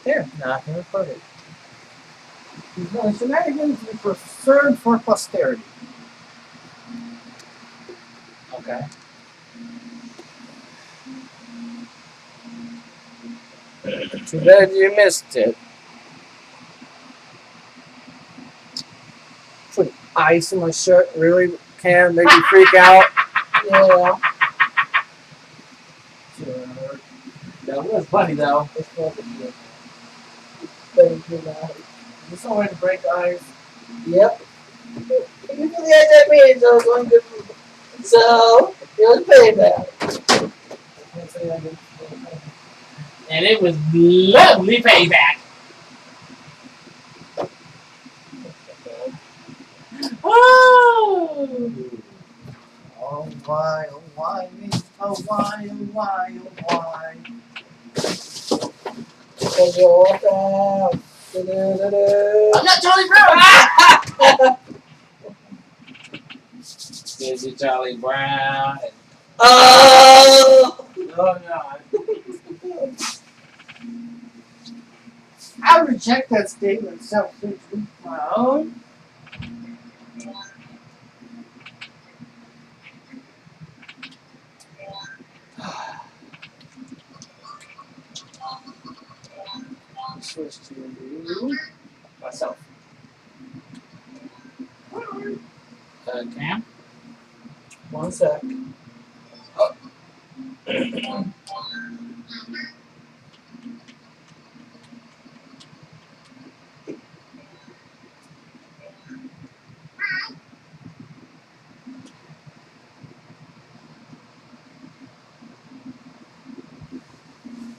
Here, nothing recorded. No, shenanigans will be preserved for posterity. Okay. Too bad you missed it. Put ice in my shirt really can make me freak out. Yeah. Sure. That was funny though. It's funny. Thank you, man. Is this some way to break the ice? Yep. You can do the exact means, so it's going good. So, it was payback. And it was lovely payback. Oh! Oh, why, oh, why, me? Oh, why, oh, why, oh, why? Cause you're down. I'm not Charlie Brown! This is Charlie Brown. Oh! No, no. I reject that statement self-centered. My own. Switch to myself. Cam? 1 sec.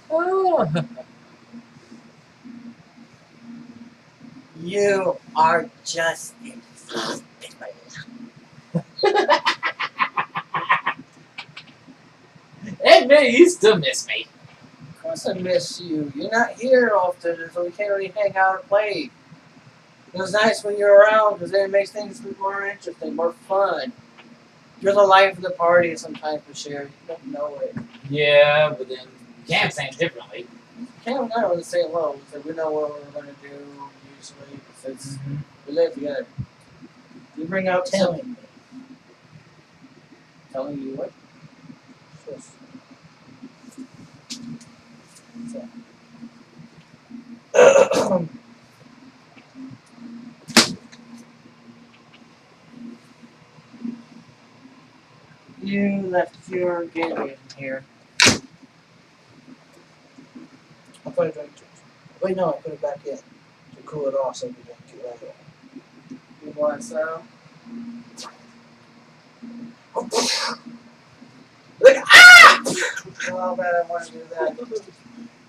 Oh. You are just Hey, man, you still miss me. Of course I miss you. You're not here often, so we can't really hang out or play. It was nice when you're around because then it makes things more interesting, more fun. You're the life of the party sometimes, Bashir. You don't know it. Yeah, but then Cam saying differently. Cam and I are on the same level, so we know what we're going to do usually because we live together. You bring out telling me. Telling you what? Yes. So. You left your Gatorade in here. I'll put it back to wait, no, I put it back in to cool it off so we don't get that in. You want some? Look! Ah! Oh, man, I want to do that.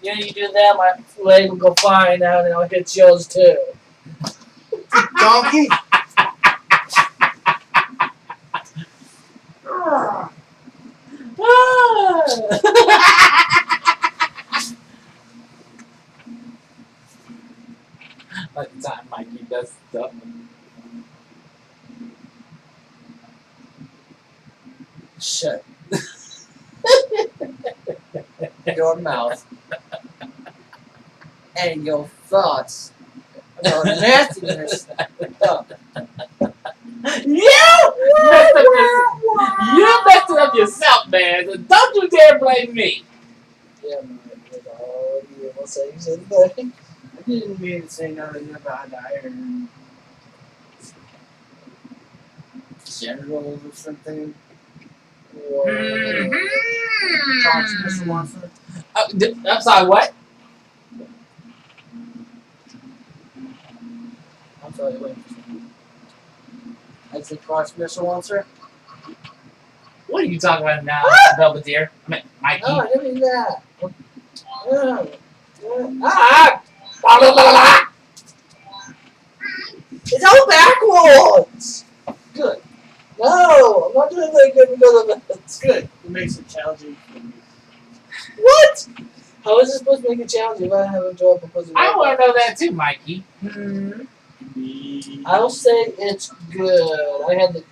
Yeah, you do that, my leg will go flying out and I'll hit yours too. Donkey! Like the time Mikey does stuff. Shut your mouth and your thoughts about nastiness. You messed it up yourself, man. So don't you dare blame me. Yeah, man. You will say something. I didn't mean to say nothing about iron generals or something. Or Mr. Monster. I'm sorry, what? I'm sorry, wait. I said cross missile launcher. What are you talking about now, Belvedere? I mean, Mikey. No, I didn't mean that. It's all backwards! Good. No, I'm not doing very good because of it. It's good. It makes it challenging for me. What? How is it supposed to make it challenging if I have a job because of I want to know that too, Mikey. I'll say it's good. I had it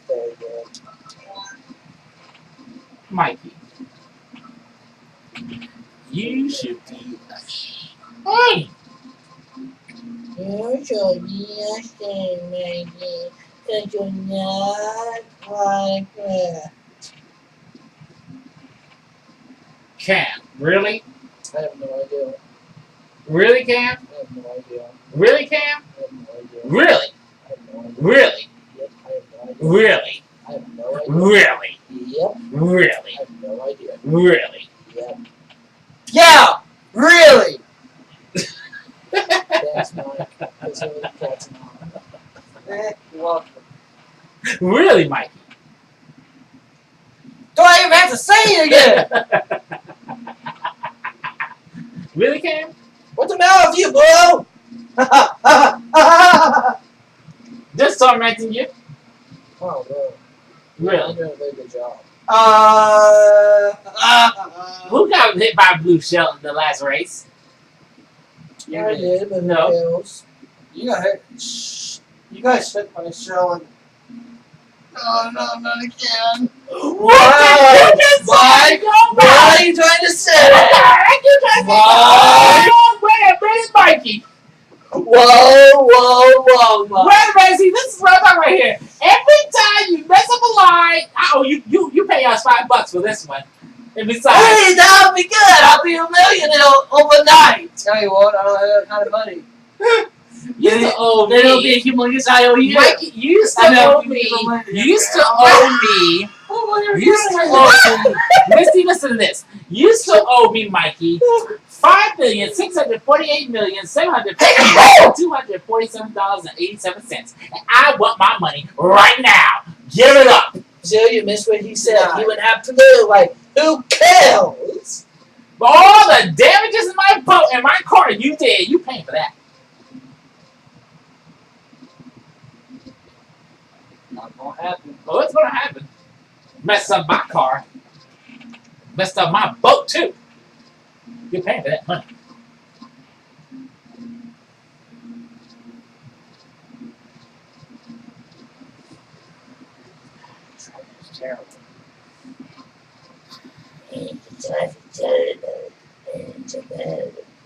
very good. Mikey. You should be Hey! You're so nasty, Maggie. Because you're not like that. Cam, really? I have no idea. Really, Cam? I have no idea. Really, Cam? I have no idea. Really? I have no idea. Really? Yep, I have no idea. Really? I have no idea. Really? Yep, Really? I have no idea. Really? Yep. Yeah, really. Thanks, Mike. That's really catching on. You're welcome. Really, Mikey? Do I even have to say it again? Really, Cam? What's the matter with you, bro? Just tormenting you? Oh, bro. Really? I'm doing a very good job. Who got hit by a blue shell in the last race? Yeah, I did, but No. who else? You got hit. Shh. You guys hit my show and. Oh no, not again. What? Mike, what are you trying to say? Where's Mikey? Whoa. Wait, see, this is what I'm talking right here. Every time you mess up a line, you pay us $5 for this one. And besides, Hey, that'll be good. I'll be a millionaire overnight. Tell you what, I don't have that kind of money. you used to owe Then it'll be me. a humongous IOU. Mikey, you used to I know, owe you me. need the money. You used to owe me. You used to owe me. Listen to this. You used to owe me, Mikey, $5,648,750,247.87, and I want my money right now. Give it up. So you missed what he said. Yeah. He would have to do like, who cares? For all the damages in my boat and my car you did, you paying for that. Not gonna happen. Well, what's gonna happen? Messed up my car. Messed up my boat too. You're paying for that money. It's terrible.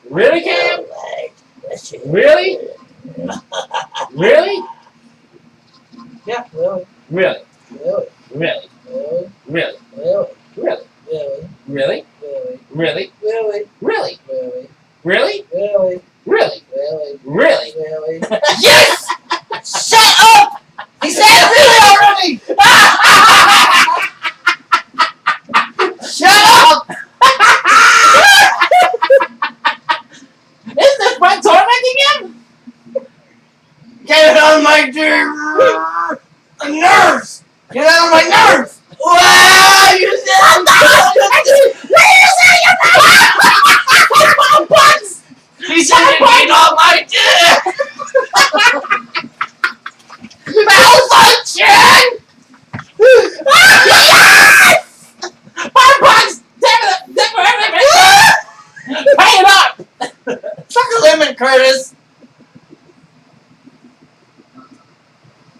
Really, Cam? Really? Really? Yeah, really, Really? really, Really? really, Really? really, Really? really, Really? really, Really? really, Really? really, Really? really, Really? really, Really? really. Yes! Shut up! He said really already! Shut up! Isn't this fun tormenting him? Get it on my nerves! Get out of my nerves! Wow! You said he said you get on my dick! Malfunction! $5! Damn it! Pay it up! Suck a lemon, Curtis!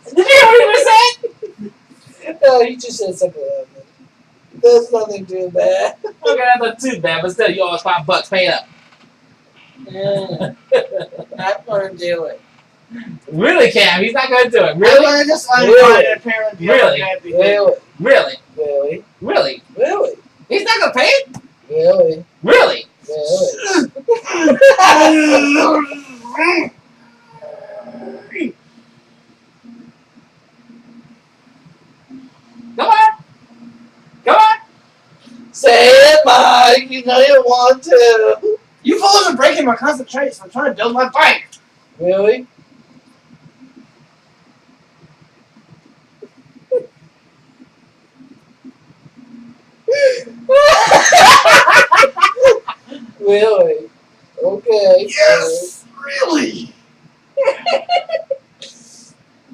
Did you hear what he was saying? No, he just said something like that. There's nothing too bad. Okay, that's not too bad, but still, you owe us $5. Pay it up. Not gonna do it. Really, Cam? He's not gonna do it. I'm Really? gonna just Really? unfind a parent. Really? Really, Really? really, Really? really, He's not gonna pay it? really, Really? really. Come on! Come on! Say it, Mike. You know you want to. You fools are breaking my concentration. I'm trying to build my bike. Really? Really? Okay. Yes, really.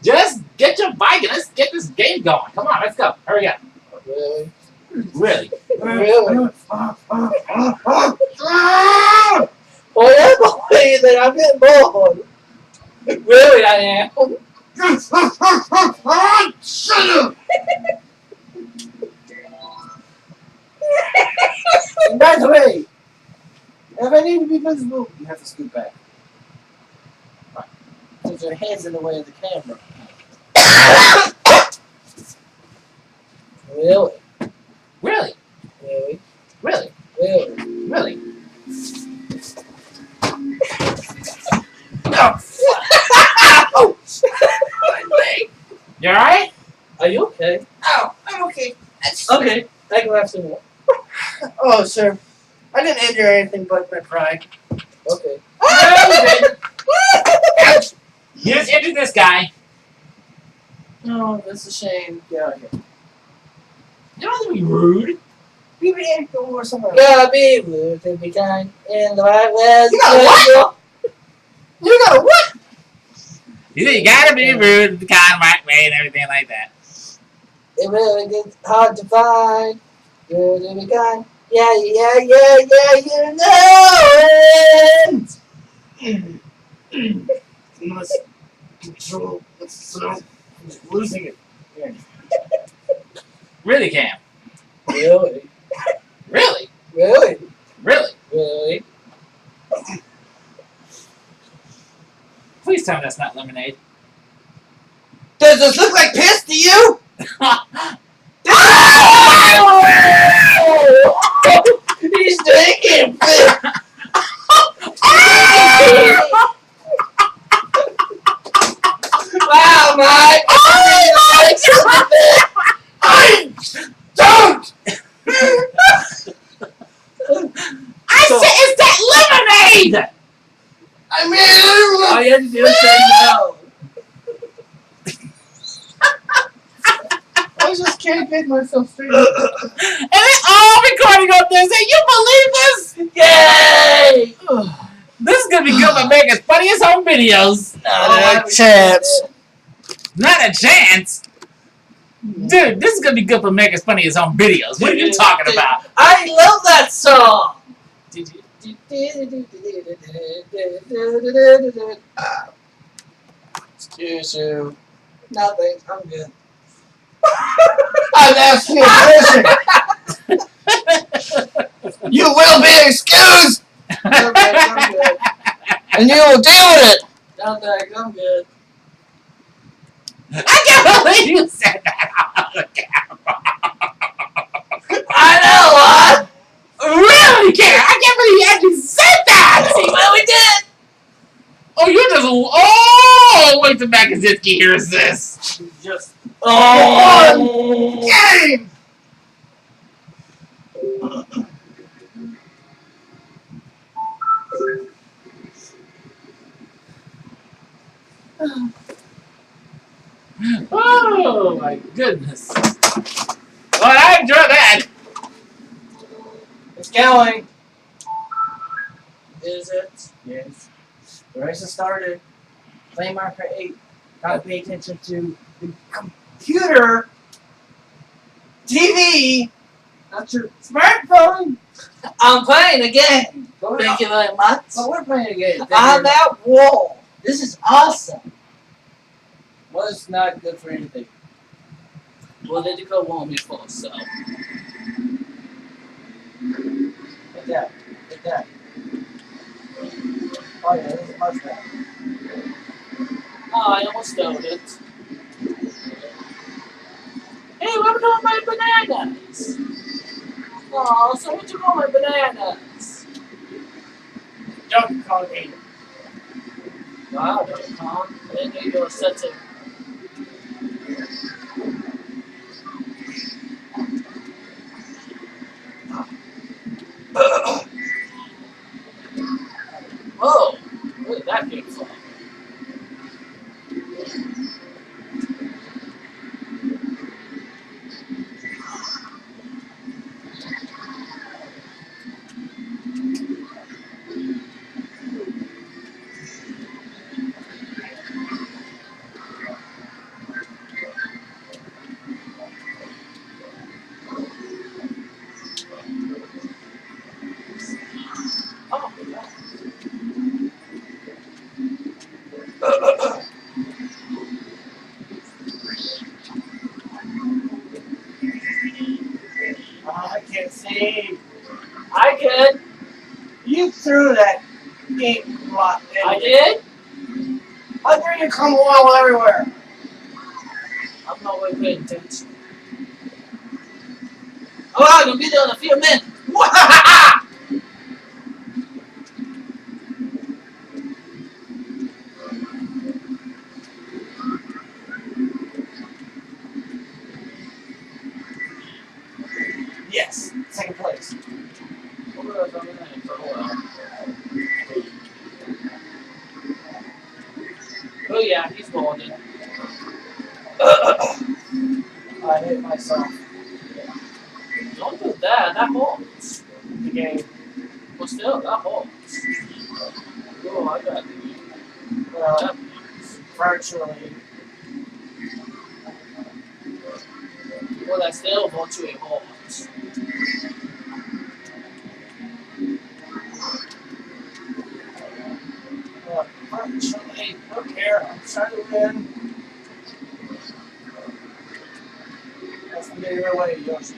Just get your bike and let's get this game going. Come on, let's go. Hurry up. Really? Really? Really? Oh, yeah, boy, then I'm getting bored. Really, I am. Shut up. And by the way, If I need to be visible, you have to scoot back. Right. Because your head's in the way of the camera. Really? Really? Really? Really? Really? Really? Ow! You alright? Are you okay? Oh, I'm okay. Okay, I can have some more. Oh, sir. I didn't injure anything but my pride. Okay. You just injured this guy. Oh, that's a shame. Get out of here. You don't have to be rude. You can go over somewhere. Gotta be rude to be kind in the right way. You got what? You got a what? You gotta be rude, the kind, right way, and everything like that. It really gets hard to find. Rude to be kind. Yeah, you know it. Must control myself. I'm losing it. Really, Cam? Really? Really? Really? Really? Really? Please tell me that's not lemonade. Does this look like piss to you? He's drinking piss. Wow, Mike! I don't! I said it's that lemonade! I mean, All you have to do is say no. I just can't get myself straight. And it's all recording up there. Say, you believe this? Yay! This is gonna be good for making funny as home videos. Not a chance. Not a chance. Dude, this is gonna be good for making funny as home videos. What are you talking about? I love that song. Excuse you. Nothing. I'm good. I've asked you a question. You will be excused, I'm good. and you will deal with it. I'm good. I can't believe you said that on the camera. I know what? Really, Karen? I can't believe you actually said that. See what we did? Oh, you're just. Oh, wait till Makazinski hears this. Just Game. Oh my goodness. Well, I enjoy that. It's going. Is it? Yes. The race has started. Play marker 8. Gotta pay attention to the computer, TV, not your smartphone. I'm playing again. But Thank you very much. we're playing again. On that wall. This is awesome. Was not good for anything. Well, they did go warm before, so. Get that. Get that. Oh yeah, this is much better. Oh, I almost stole it. Hey, what about my bananas? Oh, so what you want my bananas? Don't call me. Wow, Dr. Khan. I didn't know you were such a... Whoa! Where did that come from? Game lot. I did? How dare you come along everywhere? I'm not really paying attention. Oh, I'm gonna be there in a few minutes. Yes, second place. Oh yeah, he's golden. I hit myself. Don't do that. That hurts. The game. Well, still, that hurts. Oh, I got it. Well, virtually. Well, that still virtually hurts. Virtually. Look here. I'm trying to win. That's the bigger way, Yoshi.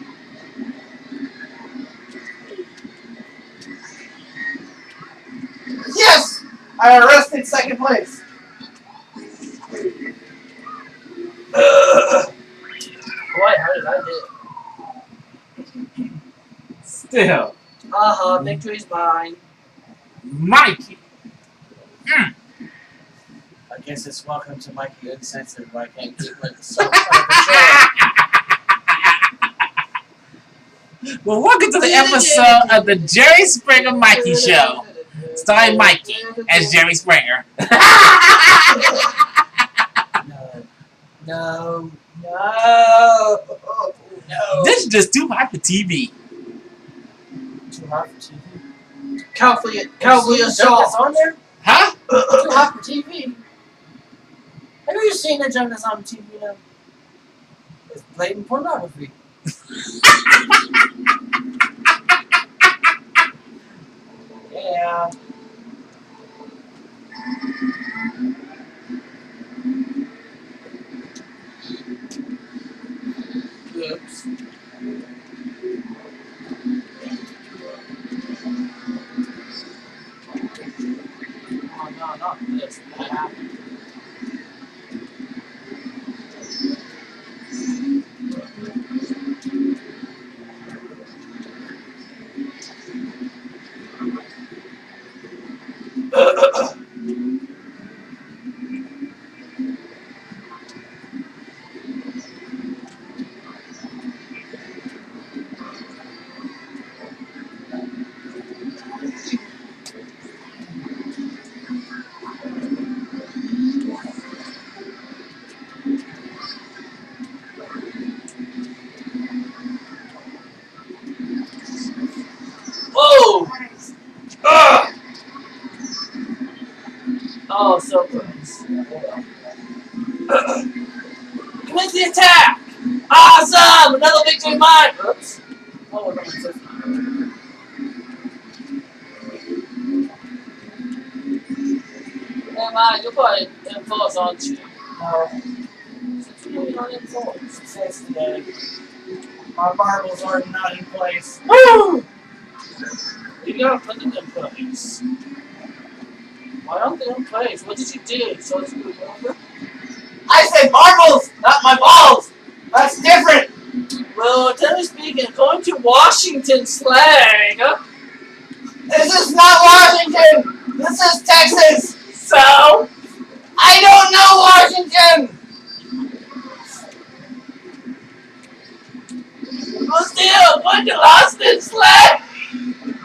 Yes! I arrested second place. Boy, how did I do? Still. Victory's mine. Mikey. I guess it's welcome to Mikey Uncensored, where I can't keep myself under control. Well, welcome to the episode of the Jerry Springer Mikey Show. Starring Mikey as Jerry Springer. No. This is just too hot for TV. Too hot for TV. Cowboy Assault on there? Huh? Too hot for TV. Have you seen the junk that's on TV now? It's blatant pornography. Yeah. Oops. Oh, no, not this. That happened. Whoa! Oh, so close. Commit the attack! Awesome! Another victory mine! Oops. Oh, we're going to Never mind, you're probably in force, aren't you? No. Since you're really not in force. It says today. My marbles are not in place. Woo! You gotta put them in place. Why aren't they in place? What did you do? So it's good. I said marbles, not my balls. That's different. Well, generally speaking, according to Washington slang, This is not Washington. This is Texas. so I don't know Washington. well, still, what you lost in slang?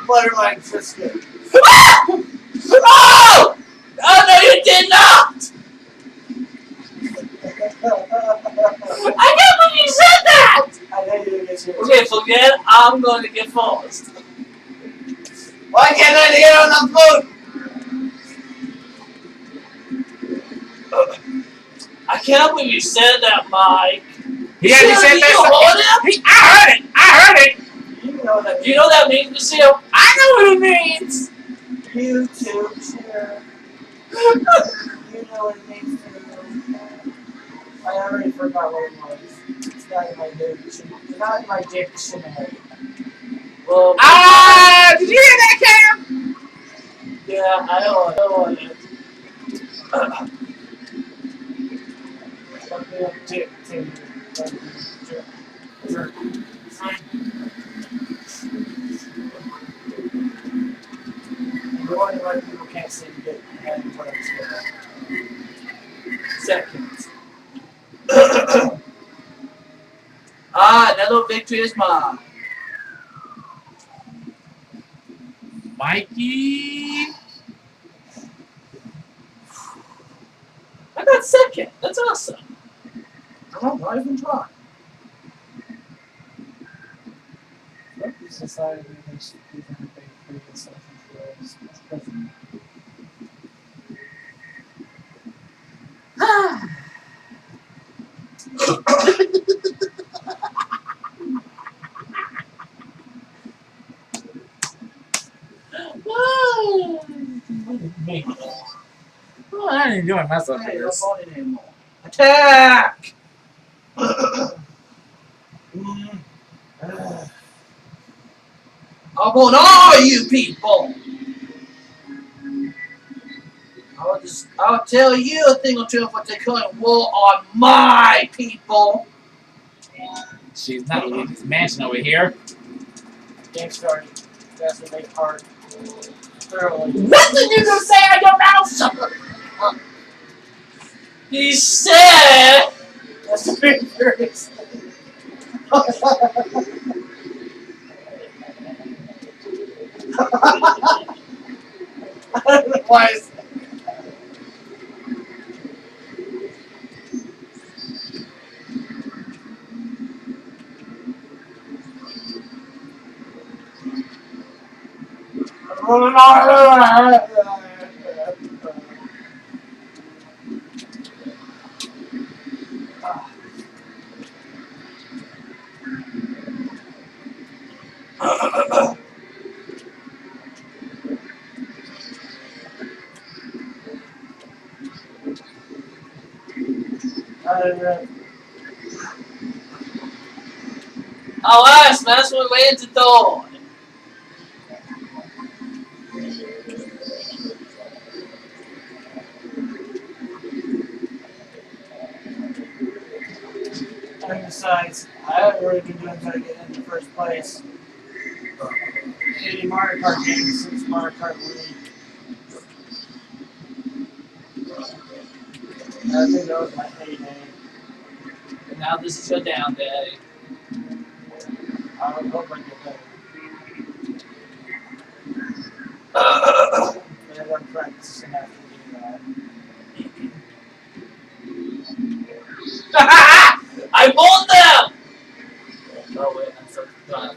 Buttermilk biscuit. Oh! Oh no, you did not! I can't believe you said that! I know you didn't get yours. Okay, forget it. I'm going to get forced. Why can't I get on the boat? I can't believe you said that, Mike. He said Did you hold him? I heard it. You know that. Do you know what that means, Lucille? I know what it means. YouTube share. You know what it means to. I already forgot what it was. It's not in my dictionary. It's not in my dictionary. Well, Did you hear that, Cam? Yeah, I know it. Fucking up dick, too. Jerk. And the only way people can't seem to get ahead of what seconds. Another victory is mine. Mikey. I got second. That's awesome. I'm not even trying. Rugby society makes people who pay previous self-controls. That's present. Me. Oh, I ain't enjoying myself Hey, for no this. body anymore. Attack! I want all you people. I'll tell you a thing or two of what they call it war on my people. She's not leaving this mansion over here. Game started. That's what make Kart thoroughly. What did you just say on your mouth? He said. That's the big furious. I don't know why. Alas, man, that's what we waited to do. And besides, I haven't really been doing trying to get into first place. Any Mario Kart games since Mario Kart Wii. I think that was my heyday. And now this is your down day. I would hope I get better. And I'm practicing after doing that. I won them! Oh wait, I'm so done.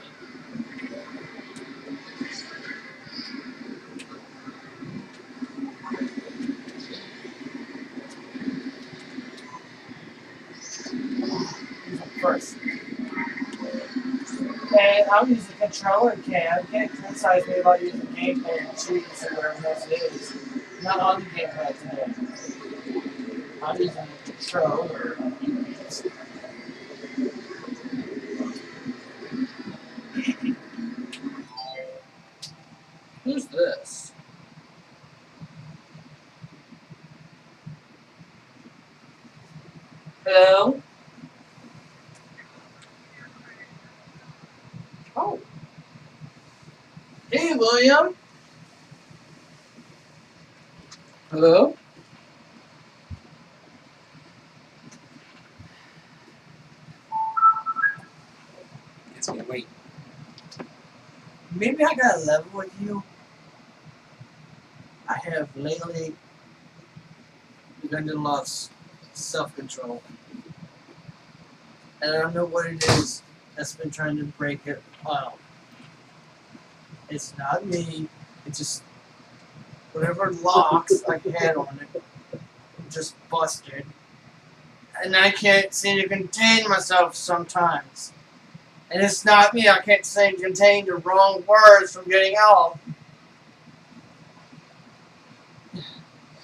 First. And I'm using a controller cam. You can't criticize me about using gameplay and cheats or whatever else it is. Not on the gamepad today. I'm using a controller. Who's this? Hello? Oh. Hey, William. Hello? Guess we wait. Maybe I got a level with you. I have lately begun to lose self-control. And I don't know what it is that's been trying to break it out. It's not me. It's just whatever locks I had on it just busted. And I can't seem to contain myself sometimes. And it's not me. I can't seem to contain the wrong words from getting out.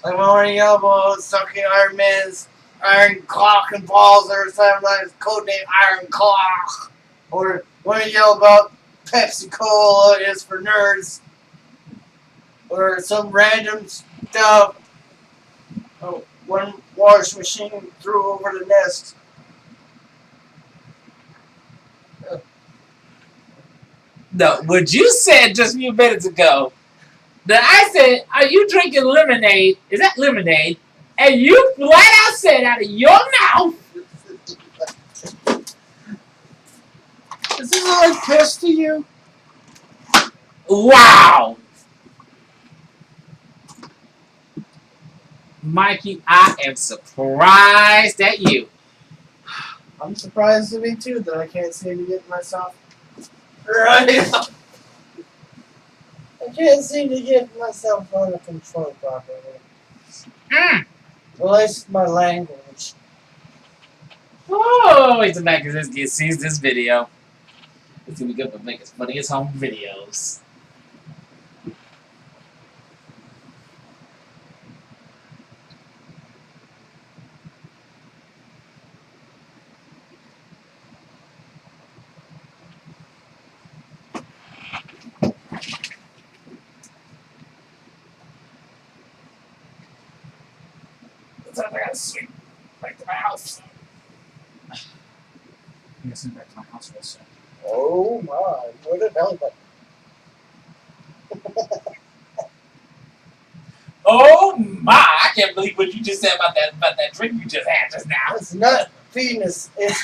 Like when we're elbows, sucking Iron Man's iron clock and balls or something like his codename Iron Clock. Or when we yell about Pepsi Cola is for nerds. or some random stuff. Oh, one wash machine threw over the nest. No, what you said just a few minutes ago, that I said, are you drinking lemonade? Is that lemonade? And you flat out said out of your mouth, Is this like piss to you? wow. Mikey, I am surprised at you. I'm surprised to me too that I can't seem to get myself right. I can't seem to get myself under control properly. Mm. At least my language. Oh, wait till Mac sees this video. It's gonna be good for making funniest home videos. It's like I gotta sweep back to my house. I gotta sweep back to my house real soon. Oh my, what a belly button. Oh my! I can't believe what you just said about that drink you just had just now. It's not penis. It's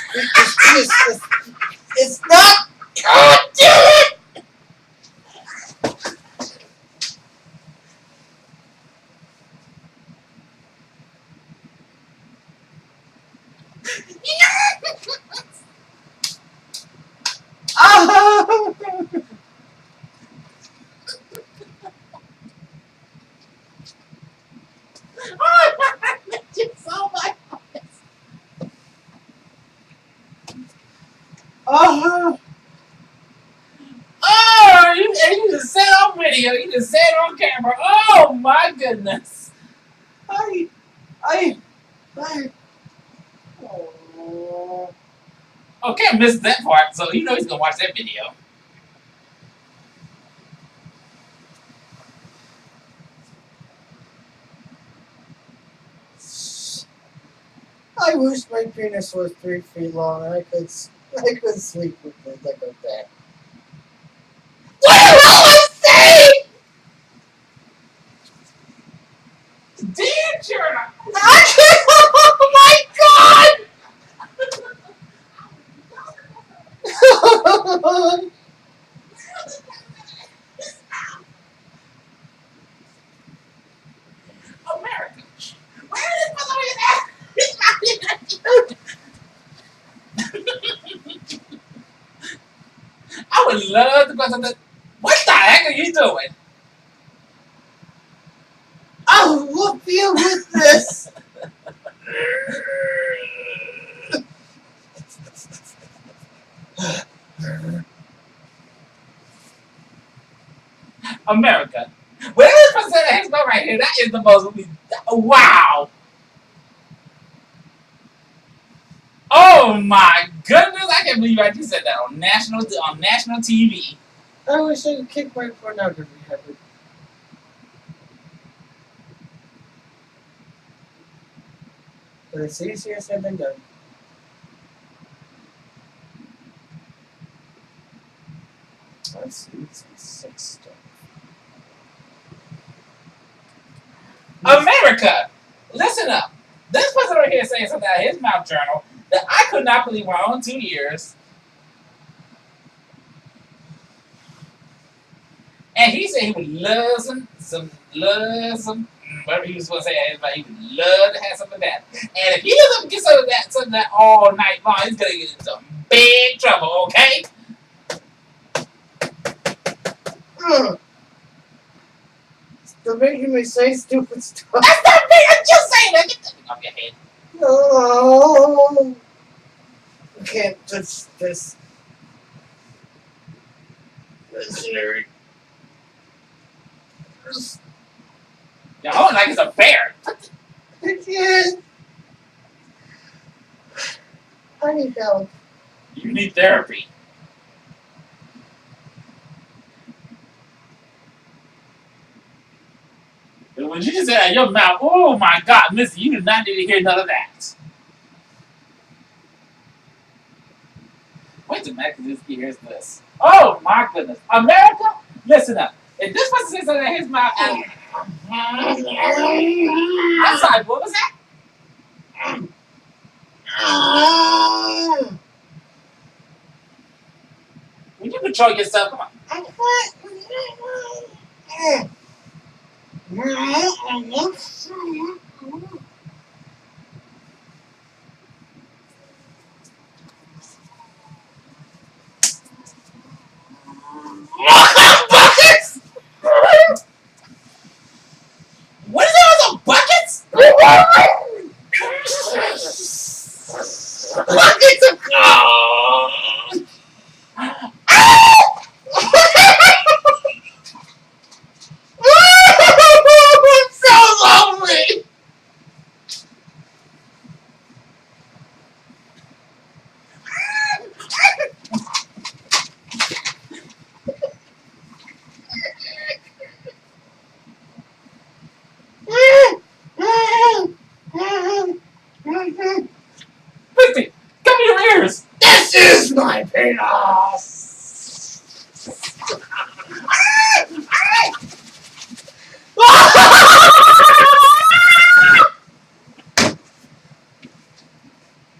not. God damn it! Oh! So much. Oh! Oh, you just said on video. You just said on camera. Oh my goodness. I. Oh. Oh, can't miss that part. So you know he's gonna watch that video. I wish my penis was 3 feet long and I could sleep with it like a bat. What did I say? Damn sure. Oh my god! America. Where is this motherfucker at? I would love to go to the. What the heck are you doing? I'll whoop you with this! America. Where is President Hicksman right here? That is the most. Wow. Oh my goodness! I can't believe I just said that on national TV. I wish I could kick my pornography habit. But it's easier said than done. Let's see, it's 6 stuff. America, listen up. This person right here is saying something out of his mouth journal that I could not believe my own 2 ears. And he said he would love some, whatever he was supposed to say, he would love to have some of that. And if he doesn't get some of that all night long, he's gonna get in some big trouble, okay? Still making me say stupid stuff. That's not me, I'm just saying that. Get that thing off your head. No. I can't touch this. That's nerd. You're holding like it's a bear. I can't. I need help. You need therapy. When you just said that, your mouth, oh my God, Missy, you do not need to hear none of that. Wait till Matt Kaczynski hears this. Oh my goodness. America, listen up. If this person says something in his mouth, I'm sorry, what was that? Would you control yourself? Come on. Buckets! What is that with the buckets? Buckets of gold! So lonely! Christy, cover your ears! This is my penis!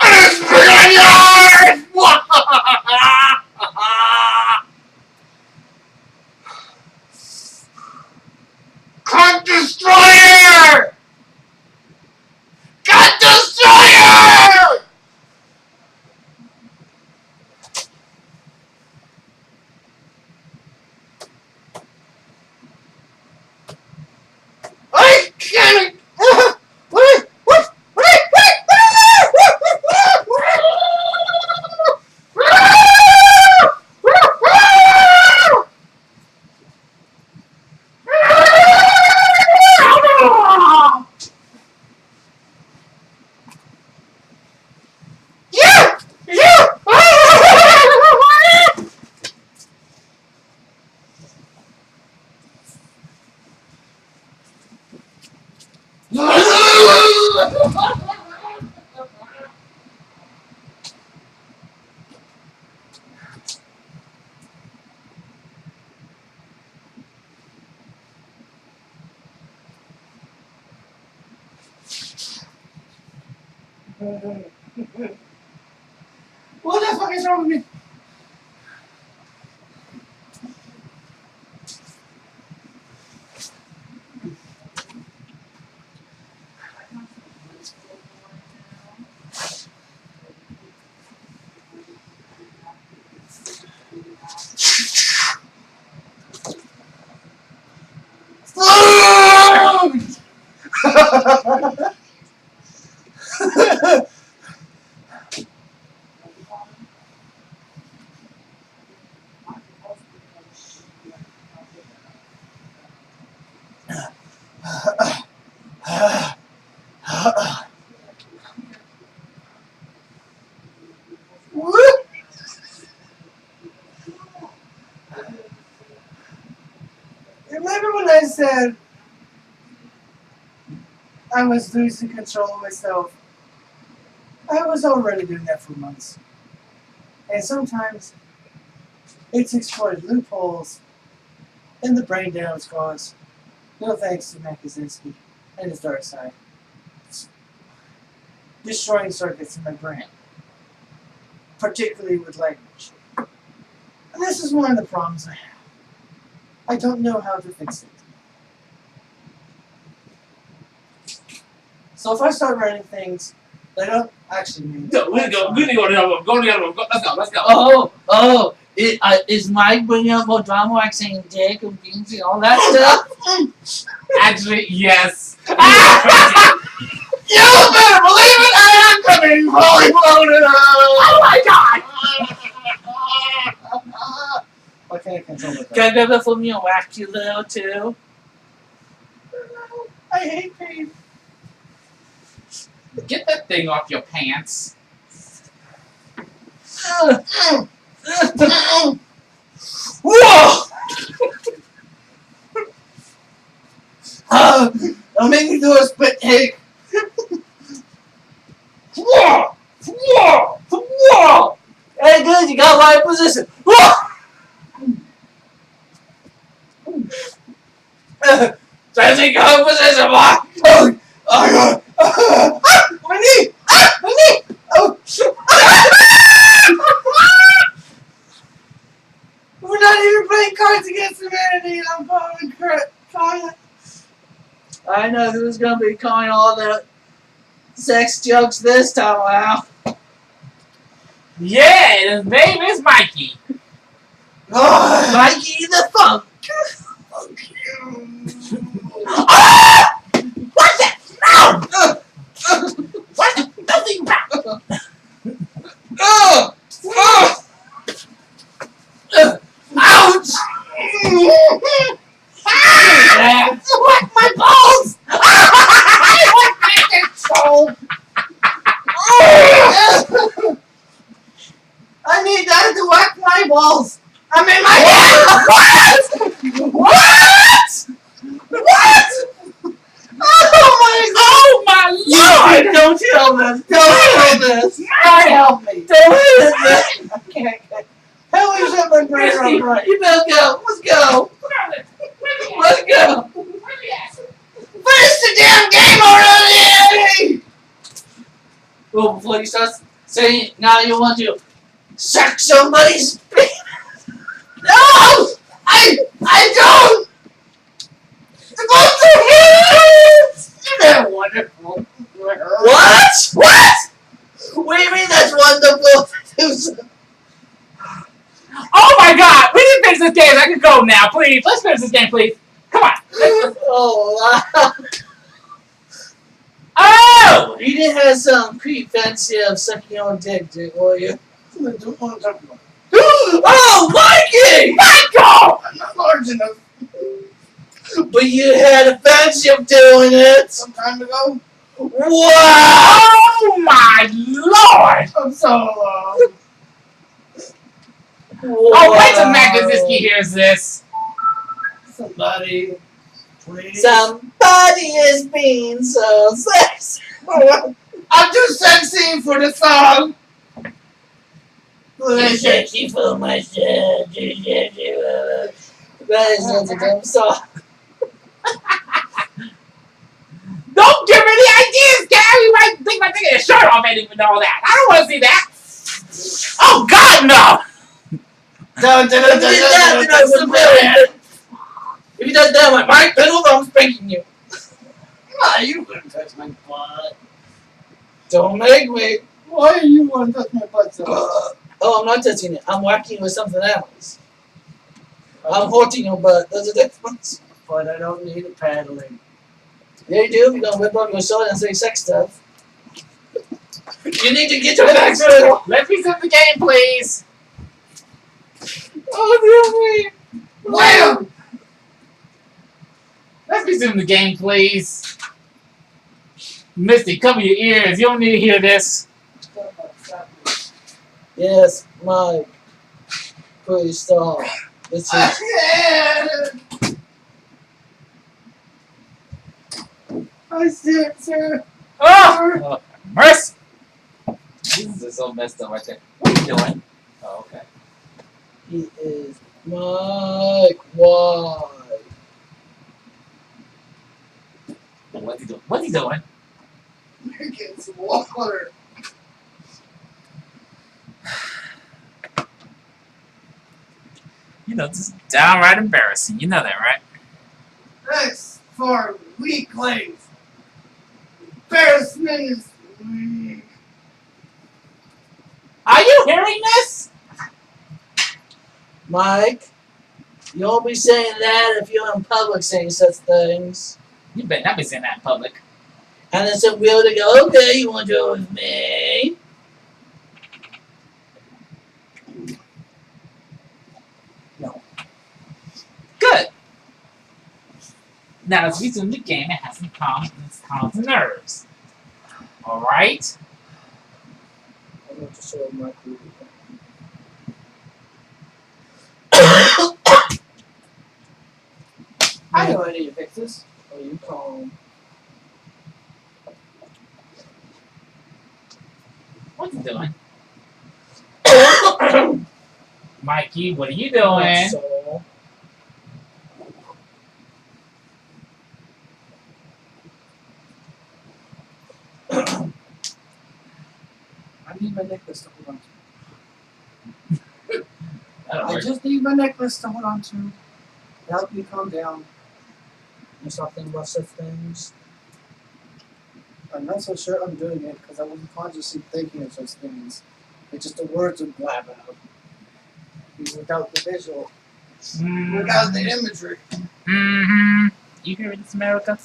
It's bigger yours! Kart Destroyer! Kart Destroyer! I can't. What the fuck is wrong with me? Remember when I said I was losing control of myself? I was already doing that for months. And sometimes it's exploited loopholes and the brain damage caused. No thanks to Matt Kaczynski and his dark side. It's destroying circuits in my brain. Particularly with language. And this is one of the problems I have. I don't know how to fix it. So if I start writing things that don't actually mean... Go, let's go to the other room. Go to the other room. Let's go. Is Mike bringing up more drama, like saying dick and beans and all that stuff? Actually, yes. You better believe it, I am coming fully bloated. Oh my God! Why can't I control it? Can I grab that for me and whack you little too? I hate pain. Get that thing off your pants. Whoa! Don't make me do a spit take. Hey, good, you got my position. Changing your position, boy. My knee! My knee! Oh. We're not even playing Cards Against Humanity. I'm calling Kart. I know who's gonna be calling all the sex jokes this time around. Yeah, his name is Mikey. Oh, Mikey the Funk. Fuck you. Ah! What's that? No! What's that? Nothing wrong. Ouch! Whack my balls! Whack my soul! I need that to whack my balls. I'm in my head. What? What? Oh my Lord! Don't kill this. Don't kill this. Help me. Don't hit this. I can't get. Help me shut my brain off right. You better go. Let's go. Let's go. Finish the damn game already! Well, before you start saying now you want to suck somebody's no! I don't! Both their hands! They're wonderful. What? What? What do you mean that's wonderful? Oh my God! We didn't finish this game. I can go now, please. Let's finish this game, please. Come on. Oh, Oh! you didn't have some creep fancy of sucking your dick, will you? I don't want to talk about it. Oh, Mikey! Michael! I'm not large enough. But you had a fancy of doing it some time ago. Wow! Oh my Lord! I'm so long. Oh, wait till Mac Kaczynski hears this. Somebody, please. Somebody is being so sexy. I'm too sexy for the song. Too sexy for my shit. That is not a dumb song. Don't give me the ideas, Gary! You might think I'm taking a shirt off and even know that. I don't want to see that. Oh God, no! If you does that, like Mike Piddle, I'm spanking you. Nah, you wouldn't touch my butt. Don't make me. Why are you want to touch my butt so much? Oh, I'm not touching it. I'm whacking with something else. I'm holding your butt. There's a difference. But I don't need it paddling. Yeah, you do. You're going to whip up your sword and say sex stuff. You need to get your back to Let's resume the game, please. Oh, dear me. Wham! Let's resume the game, please. Misty, cover your ears. You don't need to hear this. Yes, Mike. Please stop. This is. I see it, sir. Oh! Mercy! Jesus is so messed up right there. What are you doing? Oh, okay. He is Mike. Why? What's he doing? What's he doing? You're getting some water. You know, this is downright embarrassing. You know that, right? That's for weaklings. Embarrassment is weak. Are you hearing this? Mike, you won't be saying that if you're in public saying such things. You better not be saying that in public. And then some will to go, okay, you want to do it with me? No. Good. Now let's resume the game and have some calm and nerves. Alright? I'm going to show my movie. I know I need to fix this. Oh, you calm. What's he doing? Mikey, what are you doing? So, I need my necklace to hold on to. That'll I work. just need my necklace to hold on to. Help me calm down. You stop thinking about such things. I'm not so sure I'm doing it because I wasn't consciously thinking of such things. It's just the words would blab out. Without the visual. Without the imagery. Mm-hmm. You hear this, America?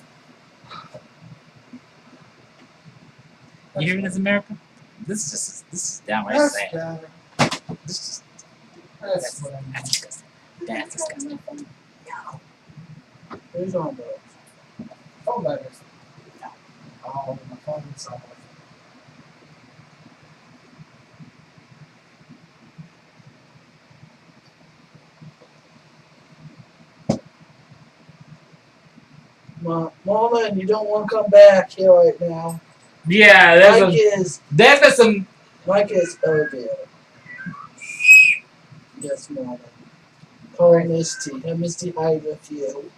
You hear this, America? This is downright That's sad. better. This is That's what I mean. that's disgusting. That's disgusting. No. Where's your envelope? Phone letters. Oh, my phone is off. Mama, you don't want to come back here right now. Yeah, Mike is some. okay. Yes, Mama. Call Misty. Have Misty hide with you.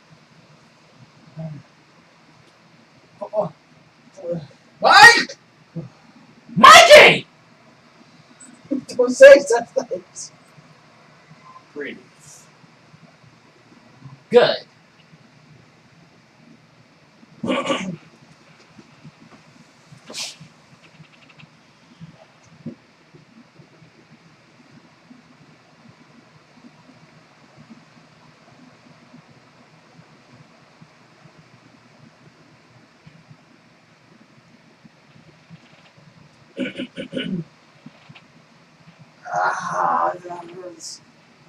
Oh, Mike! Mikey! don't say such things. Pretty. Good. Ah, that hurts.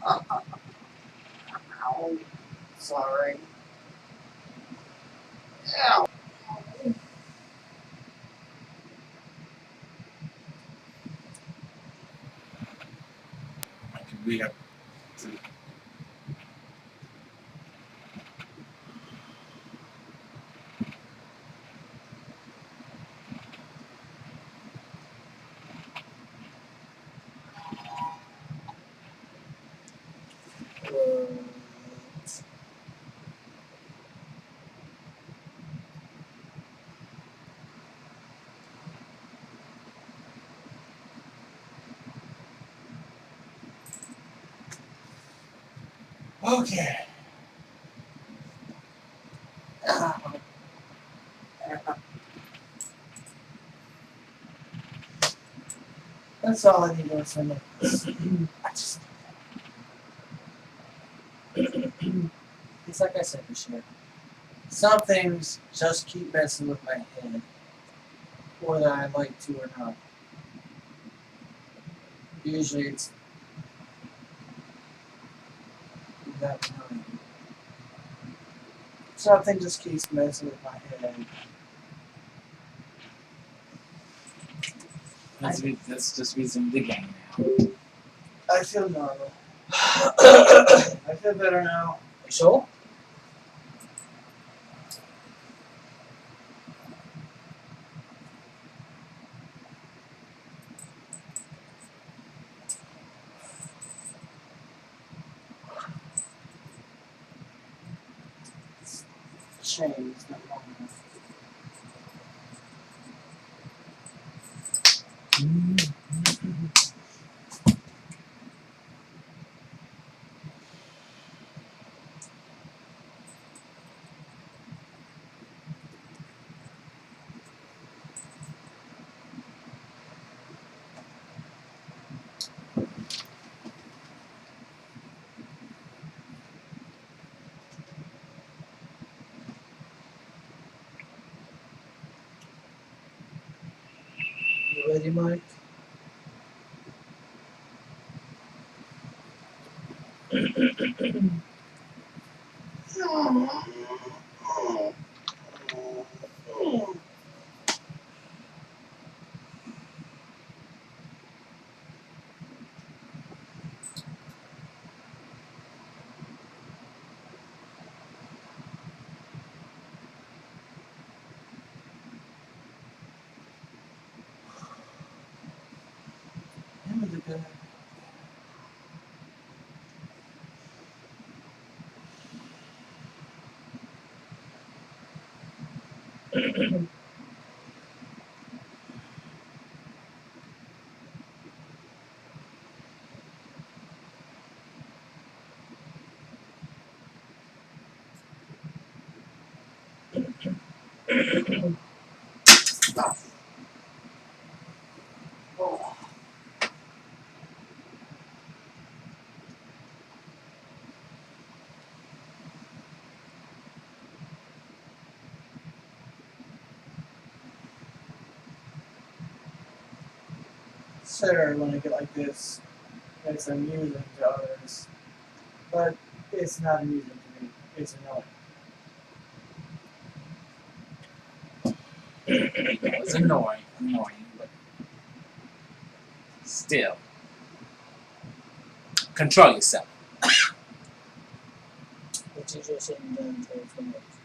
Ow. Sorry. Ow. We have Okay. That's all I need to from it. It's like I said before. Some things just keep messing with my head, whether I like to or not. Usually it's that time. Something just keeps messing with my head. let's just resume the game now. I feel normal. I feel better now. You sure? Chain is not long enough. You ready, Mike? Sure, when I get like this, it's amusing to others, but it's not amusing to me. It's annoying. It's annoying, but still. Control yourself. But you just sitting down towards the next.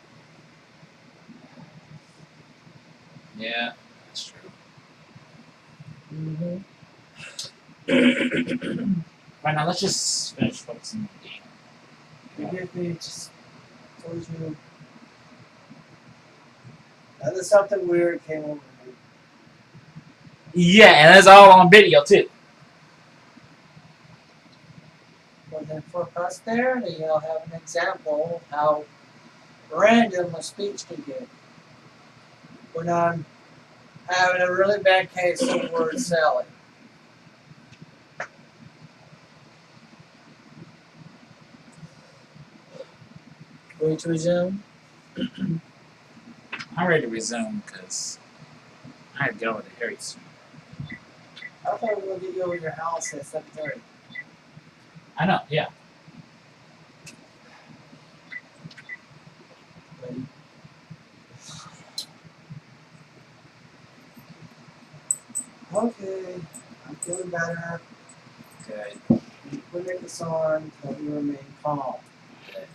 Yeah, that's true. Mm-hmm. Right now, let's just finish focusing on the game. Forgive me, just told you. That is something weird came over me. Yeah, and it's all on video too. But then for us there, you'll have an example of how random a speech can get. When I'm having a really bad case of the word salad. Ready to resume? I'm ready to resume because I have to go over to Harry soon. I thought we were going to get you over your house at 7:30. I know, yeah. Ready? Okay, I'm feeling better. Good. Put this on, but you remain calm. Good.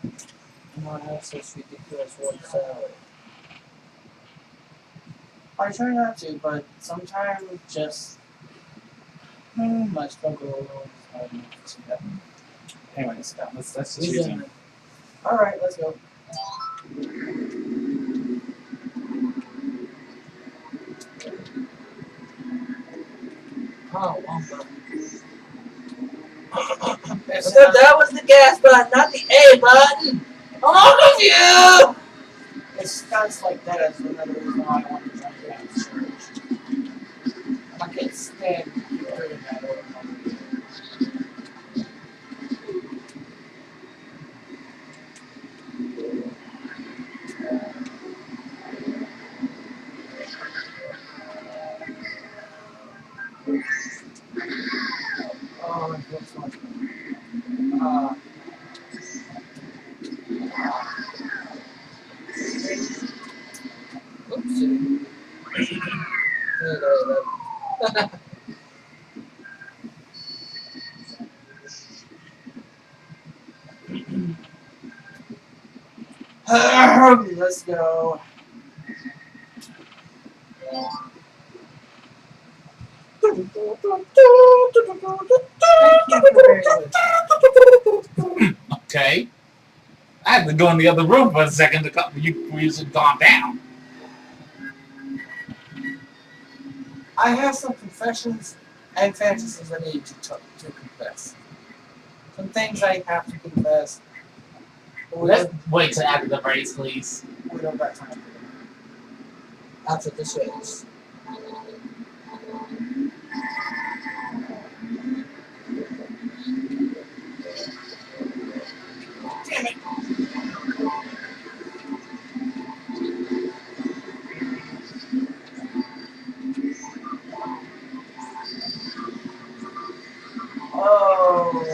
You don't have such ridiculous word salad. I try not to, but sometimes just my struggle is hard enough to see that. Anyway, let's just Resume resume. it. Alright, let's go. Oh, one button. Except that was the gas button, not the A button. I'm confused. It sounds like that is another reason why I want to join the church. I can't stand hearing that over and over again. Oh, it feels so much better. Oopsie. Let's go. Okay. I had to go in the other room for a second to come. You had gone down. I have some confessions and fantasies I need to confess. Some things I have to confess. But Let's wait till after the breaks, please. we don't got time for them. After the shows. Damn it. Oh.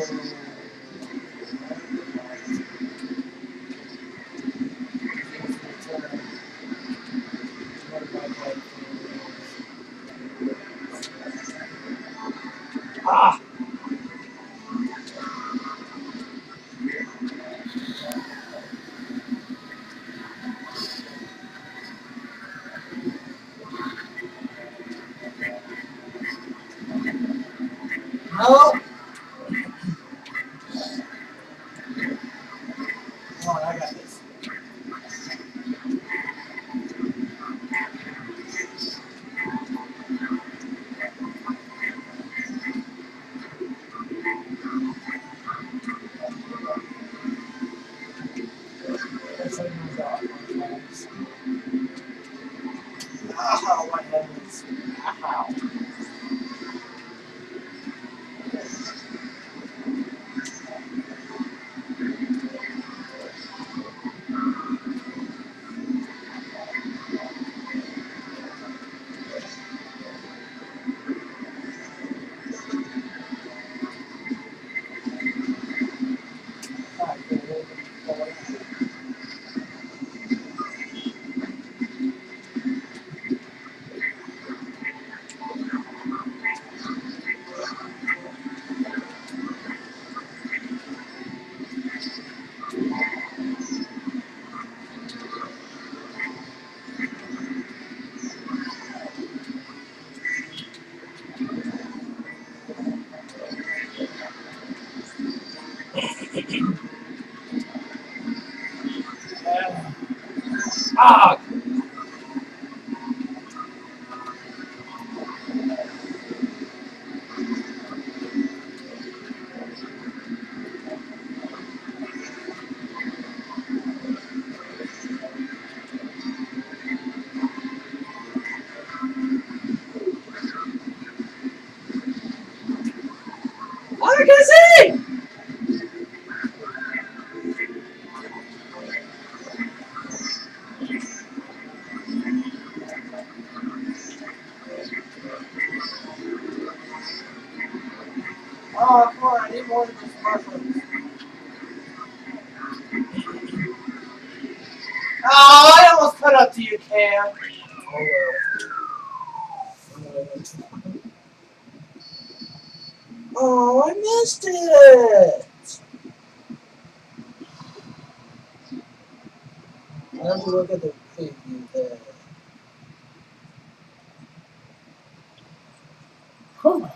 Ah! No! Come on, I got this. dog! I can see! Oh, come on, I need more than just mushrooms. Oh, I almost put up to you, Cam. Oh well. Oh, I missed it! I have to look at the preview there. Huh.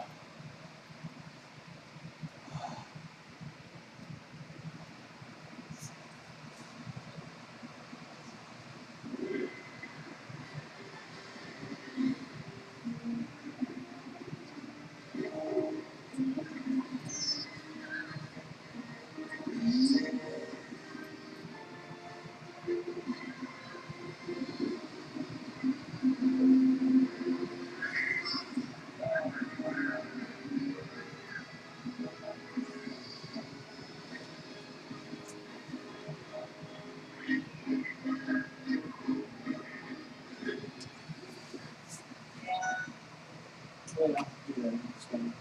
Wait, I'll do that next one.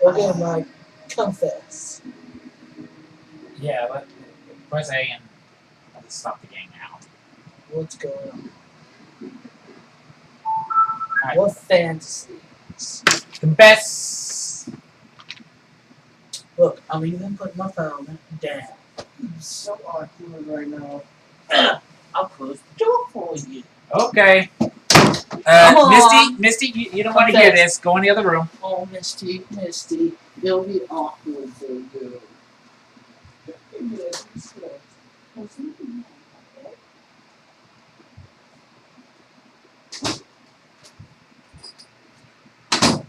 Okay, Mike, confess. Yeah, but press A and let's stop the game now. What's going on? Alright. What fantasies? Confess! Look, I'm even putting my phone down. I'm so awkward right now. I'll close the door for you. Okay. Come on. Misty, you don't want to hear this. Go in the other room. Oh, Misty, it'll be awkward for you.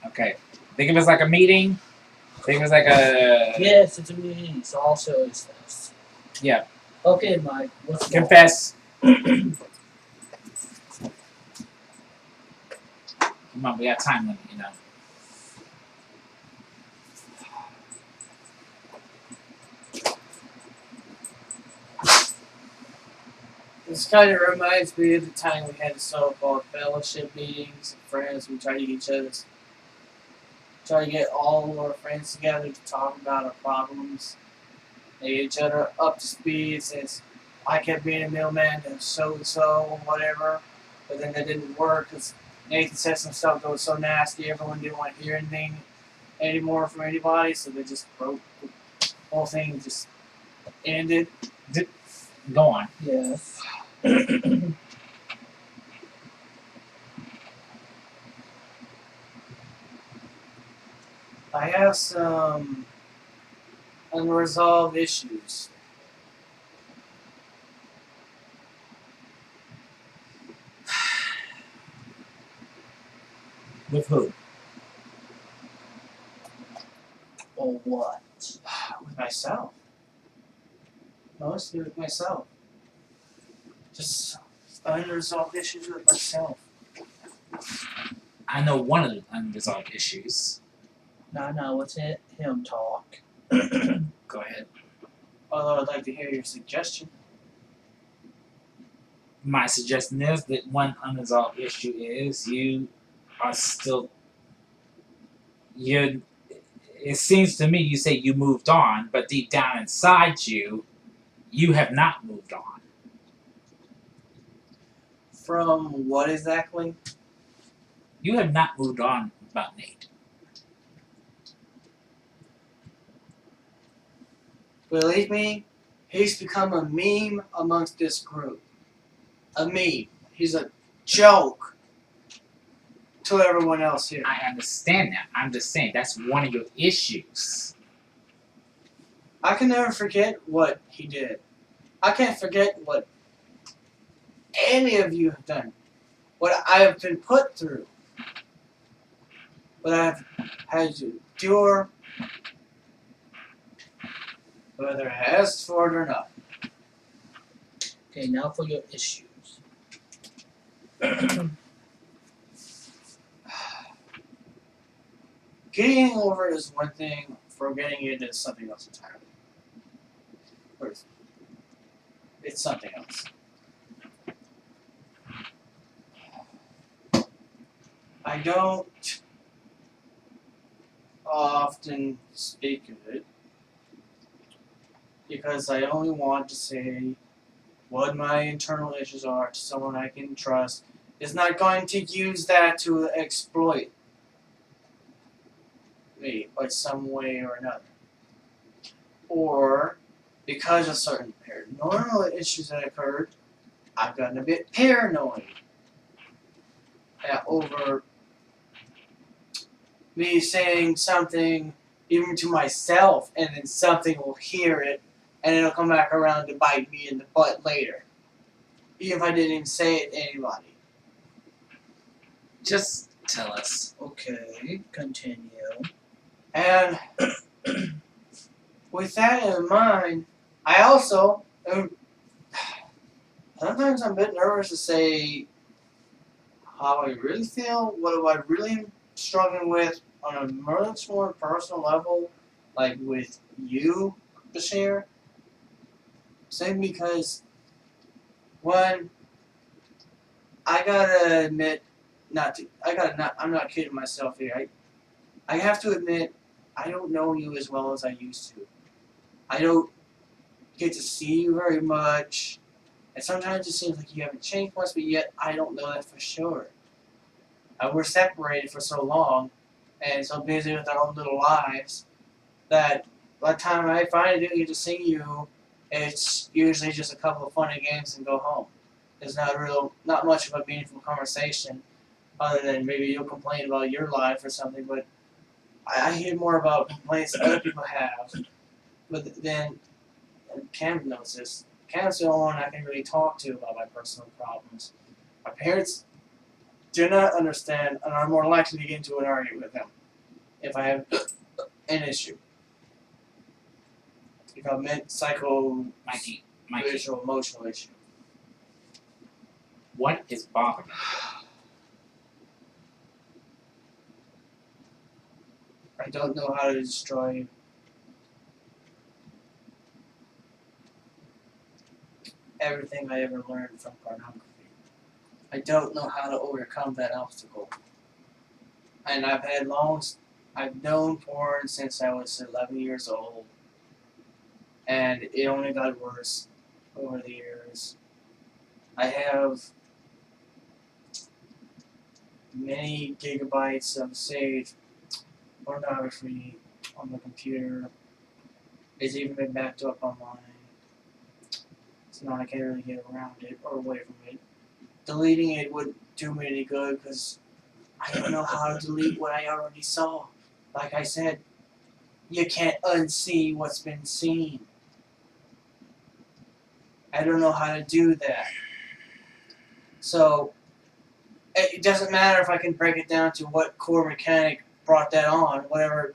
Okay. Think of it as like a meeting. Think of it as like a... Yes, it's a meeting, so also it's this. Yeah. Okay, Mike, what's wrong? Confess. Come on, we got time limit, you know. This kind of reminds me of the time we had the so-called fellowship meetings and friends. We try to get all of our friends together to talk about our problems, and get each other up to speed. Since I kept being a middleman and so whatever, but then that didn't work because Nathan said some stuff that was so nasty. Everyone didn't want to hear anything anymore from anybody, so they just broke the whole thing. Just ended. Go on. Yes. I have some unresolved issues. With who? Or what? With myself. Mostly with myself. Just unresolved issues with myself. I know one of the unresolved issues. No, let's hit him talk. Go ahead. Although I'd like to hear your suggestion. My suggestion is that one unresolved issue is you are still... It seems to me you say you moved on, but deep down inside you, you have not moved on. From what exactly? You have not moved on about Nate. Believe me, he's become a meme amongst this group. A meme. He's a joke to everyone else here. I understand that. I'm just saying that's one of your issues. I can never forget what he did. I can't forget what any of you have done. What I have been put through. What I have had to endure. Whether I asked for it or not. Okay, now for your issues. Getting over it is one thing, forgetting it is something else entirely. Or it's something else. I don't often speak of it because I only want to say what my internal issues are to someone I can trust is not going to use that to exploit me by some way or another. Or because of certain paranormal issues that occurred, I've gotten a bit paranoid over me saying something even to myself, and then something will hear it, and it'll come back around to bite me in the butt later. Even if I didn't even say it to anybody. Just tell us. Okay, continue. And with that in mind, I also sometimes I'm a bit nervous to say how I really feel, what I really am struggling with on a much more personal level, like with you, Bashir. Same because, one, I gotta admit, I'm not kidding myself here. I have to admit, I don't know you as well as I used to. I don't get to see you very much, and sometimes it seems like you haven't changed much, but yet I don't know that for sure. We're separated for so long, and so busy with our own little lives, that by the time I finally do get to see you, it's usually just a couple of funny games and go home. There's not much of a meaningful conversation, other than maybe you'll complain about your life or something, but I hear more about complaints that other people have. But then, and Cam knows this, Cam's the only one I can really talk to about my personal problems. My parents do not understand and are more likely to get into an argument with them if I have an issue. If I meant psycho, Mikey, visual, emotional issue. what is bothering you? I don't know how to destroy everything I ever learned from pornography. I don't know how to overcome that obstacle. And I've known porn since I was 11 years old. And it only got worse over the years. I have many gigabytes of saved pornography on the computer. It's even been backed up online. So now I can't really get around it or away from it. Deleting it wouldn't do me any good because I don't know how to delete what I already saw. Like I said, you can't unsee what's been seen. I don't know how to do that. So, it doesn't matter if I can break it down to what core mechanic brought that on, whatever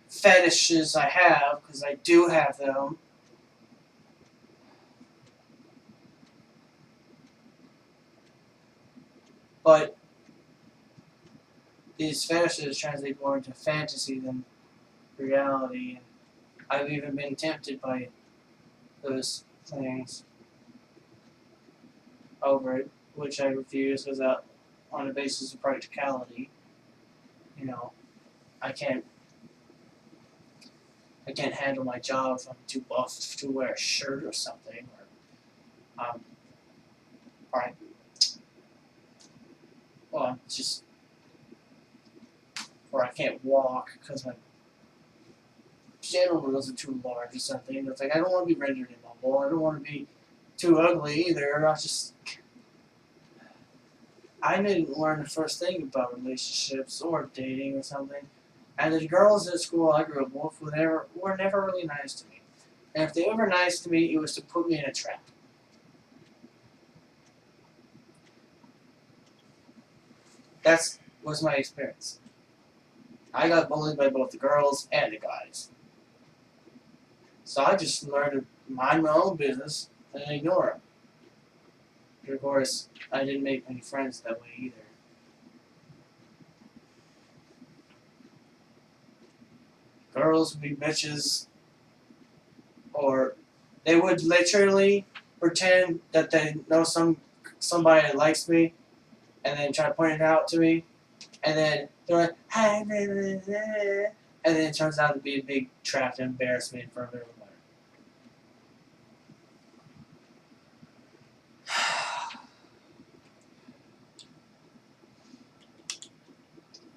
fetishes I have, because I do have them. But these fetishes translate more into fantasy than reality. And I've even been tempted by those things over it, which I refuse because on the basis of practicality. You know, I can't handle my job if I'm too buff to wear a shirt or something, or I can't walk because my general wheels are too large or something. It's like I don't want to be rendered immobile. I don't want to be too ugly either. I didn't learn the first thing about relationships or dating or something. And the girls at school I grew up with were never really nice to me. And if they were nice to me, it was to put me in a trap. That was my experience. I got bullied by both the girls and the guys. So I just learned to mind my own business and ignore them. But of course, I didn't make many friends that way either. Girls would be bitches, or they would literally pretend that they know somebody that likes me, and then try to point it out to me, and then they're like, "Hi," and then it turns out to be a big trap to embarrass me in front of everybody.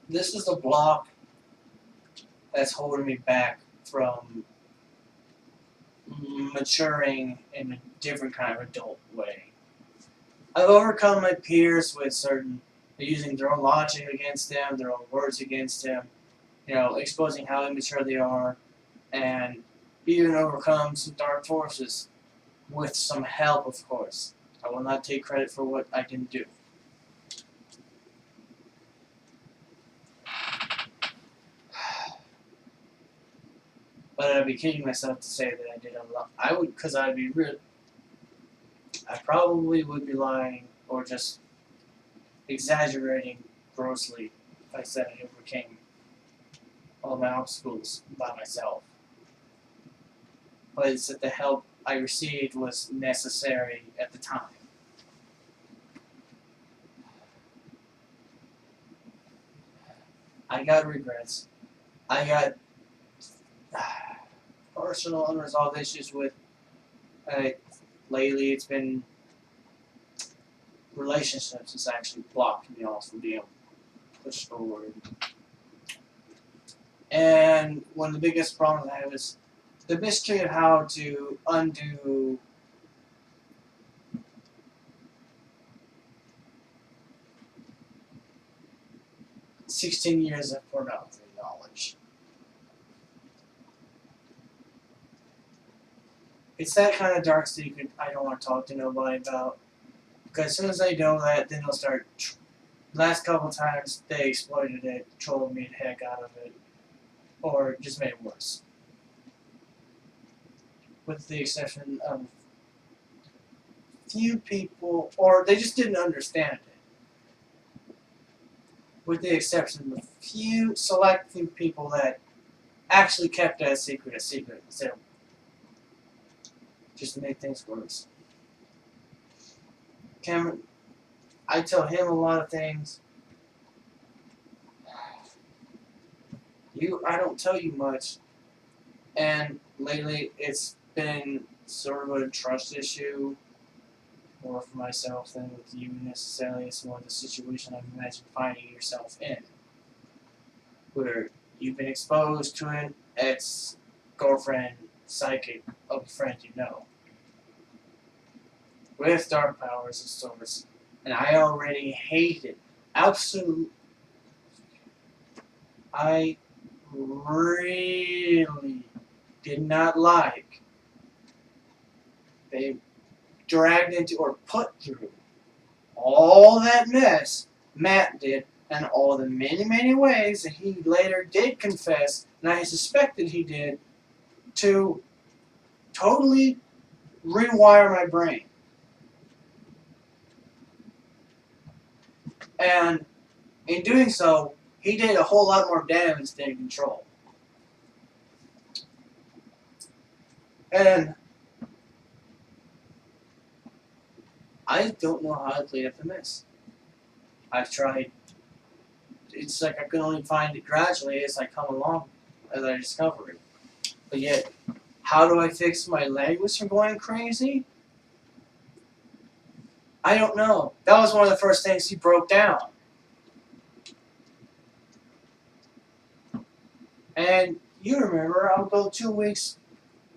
This is the block that's holding me back from maturing in a different kind of adult way. I've overcome my peers with using their own logic against them, their own words against them, exposing how immature they are, and even overcome some dark forces with some help, of course. I will not take credit for what I didn't do. But I'd be kidding myself to say that I did a lot. Because I'd be real. I probably would be lying or just exaggerating grossly if I said I overcame all my obstacles by myself. But it's that the help I received was necessary at the time. I got regrets. I got personal unresolved issues with, lately it's been relationships has actually blocked me off from being able to push forward. And one of the biggest problems I have is the mystery of how to undo $16 years of pornography knowledge. It's that kind of dark secret I don't want to talk to nobody about. Because as soon as I know that, then they'll start. Last couple times they exploited it, trolled me the heck out of it, or just made it worse. With the exception of few people, or they just didn't understand it. With the exception of few select few people that actually kept it a secret instead of just to make things worse. Cameron, I tell him a lot of things. I don't tell you much. And lately it's been sort of a trust issue, more for myself than with you necessarily. It's more the situation I've imagined finding yourself in, where you've been exposed to an ex-girlfriend, psychic of a friend you know, with dark powers of sorts, and I already hate it. Absolutely. I really did not like they dragged into or put through all that mess Matt did, and all the many, many ways that he later did confess, and I suspected he did, to totally rewire my brain. And in doing so, he did a whole lot more damage than control. And I don't know how to clean up the mess. I've tried. It's like I can only find it gradually as I come along, as I discover it. But yet, how do I fix my language from going crazy? I don't know. That was one of the first things he broke down. And you remember, I'll go 2 weeks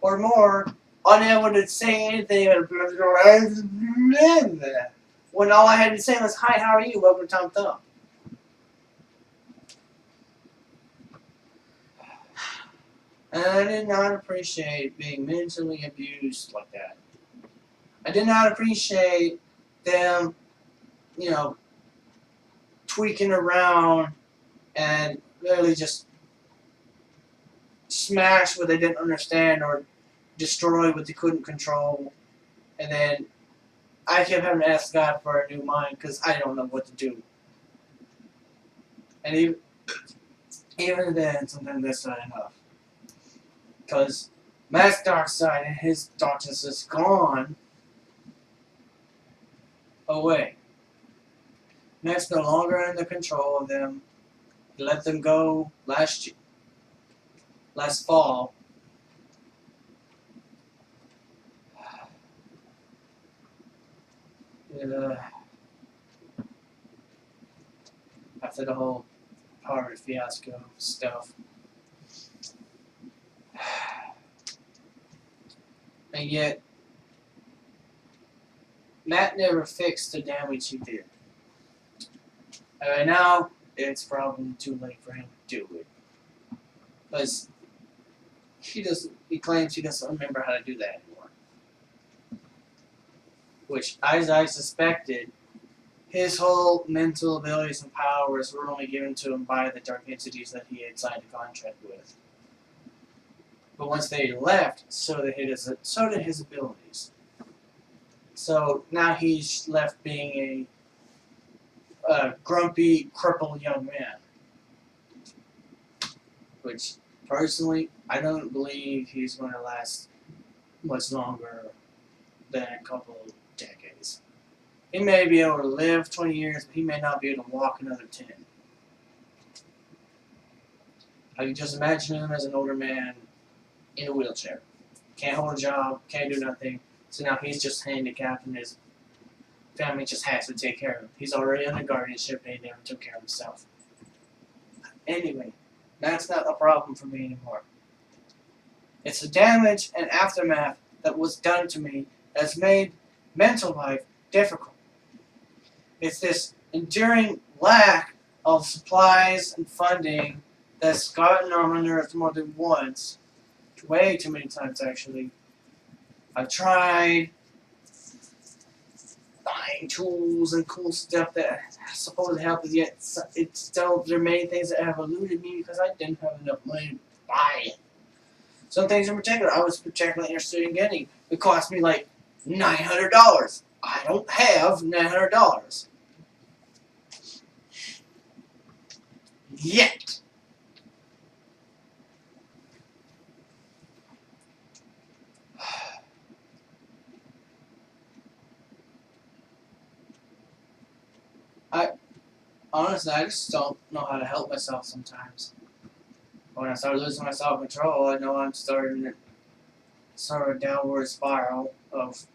or more unable to say anything when all I had to say was, "Hi, how are you? Welcome to Tom Thumb." And I did not appreciate being mentally abused like that. I did not appreciate them, you know, tweaking around and literally just smash what they didn't understand or destroy what they couldn't control. And then I kept having to ask God for a new mind because I don't know what to do. And even then, sometimes that's not enough. Because Matt's dark side and his darkness is gone away. Matt's no longer under control of them. He let them go last fall. After the whole Harvard fiasco stuff. And yet, Matt never fixed the damage he did. Now, it's probably too late for him to do it. Because he claims he doesn't remember how to do that anymore. Which, as I suspected, his whole mental abilities and powers were only given to him by the dark entities that he had signed a contract with. But once they left, so did his abilities. So now he's left being a grumpy, crippled young man. Which, personally, I don't believe he's going to last much longer than a couple of decades. He may be able to live 20 years, but he may not be able to walk another 10. I can just imagine him as an older man in a wheelchair. Can't hold a job, can't do nothing. So now he's just handicapped and his family just has to take care of him. He's already under guardianship and he never took care of himself. Anyway, that's not a problem for me anymore. It's the damage and aftermath that was done to me that's made mental life difficult. It's this enduring lack of supplies and funding that's gotten on my nerves more than once. Way too many times, actually. I've tried buying tools and cool stuff that supposed to help, but yet it's still, there are many things that have eluded me because I didn't have enough money to buy it. Some things in particular I was particularly interested in getting. It cost me like $900. I don't have $900. Yet. Honestly, I just don't know how to help myself sometimes. When I start losing my self-control, I know I'm starting to sort of downward spiral of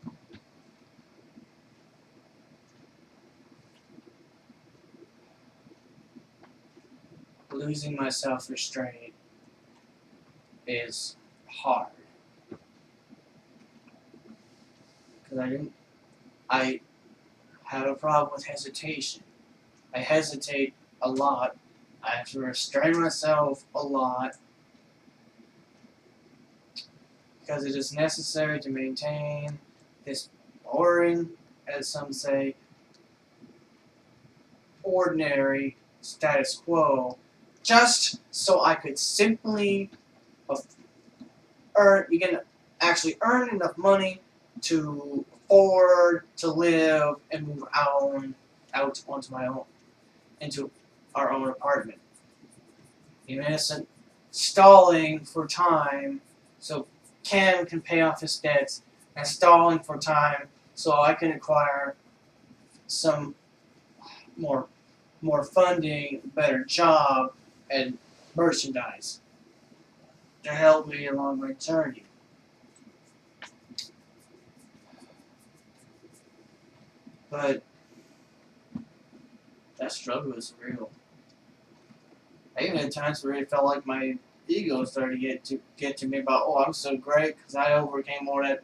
losing my self-restraint is hard. Because I have a problem with hesitation. I hesitate a lot. I have to restrain myself a lot because it is necessary to maintain this boring, as some say, ordinary status quo, just so I could simply actually earn enough money to afford to live and move out onto my own, into our own apartment. In essence, stalling for time so Ken can pay off his debts, and stalling for time so I can acquire some more funding, better job, and merchandise to help me along my journey. But that struggle is real. I even had times where it felt like my ego started to get to me about, oh, I'm so great because I overcame all that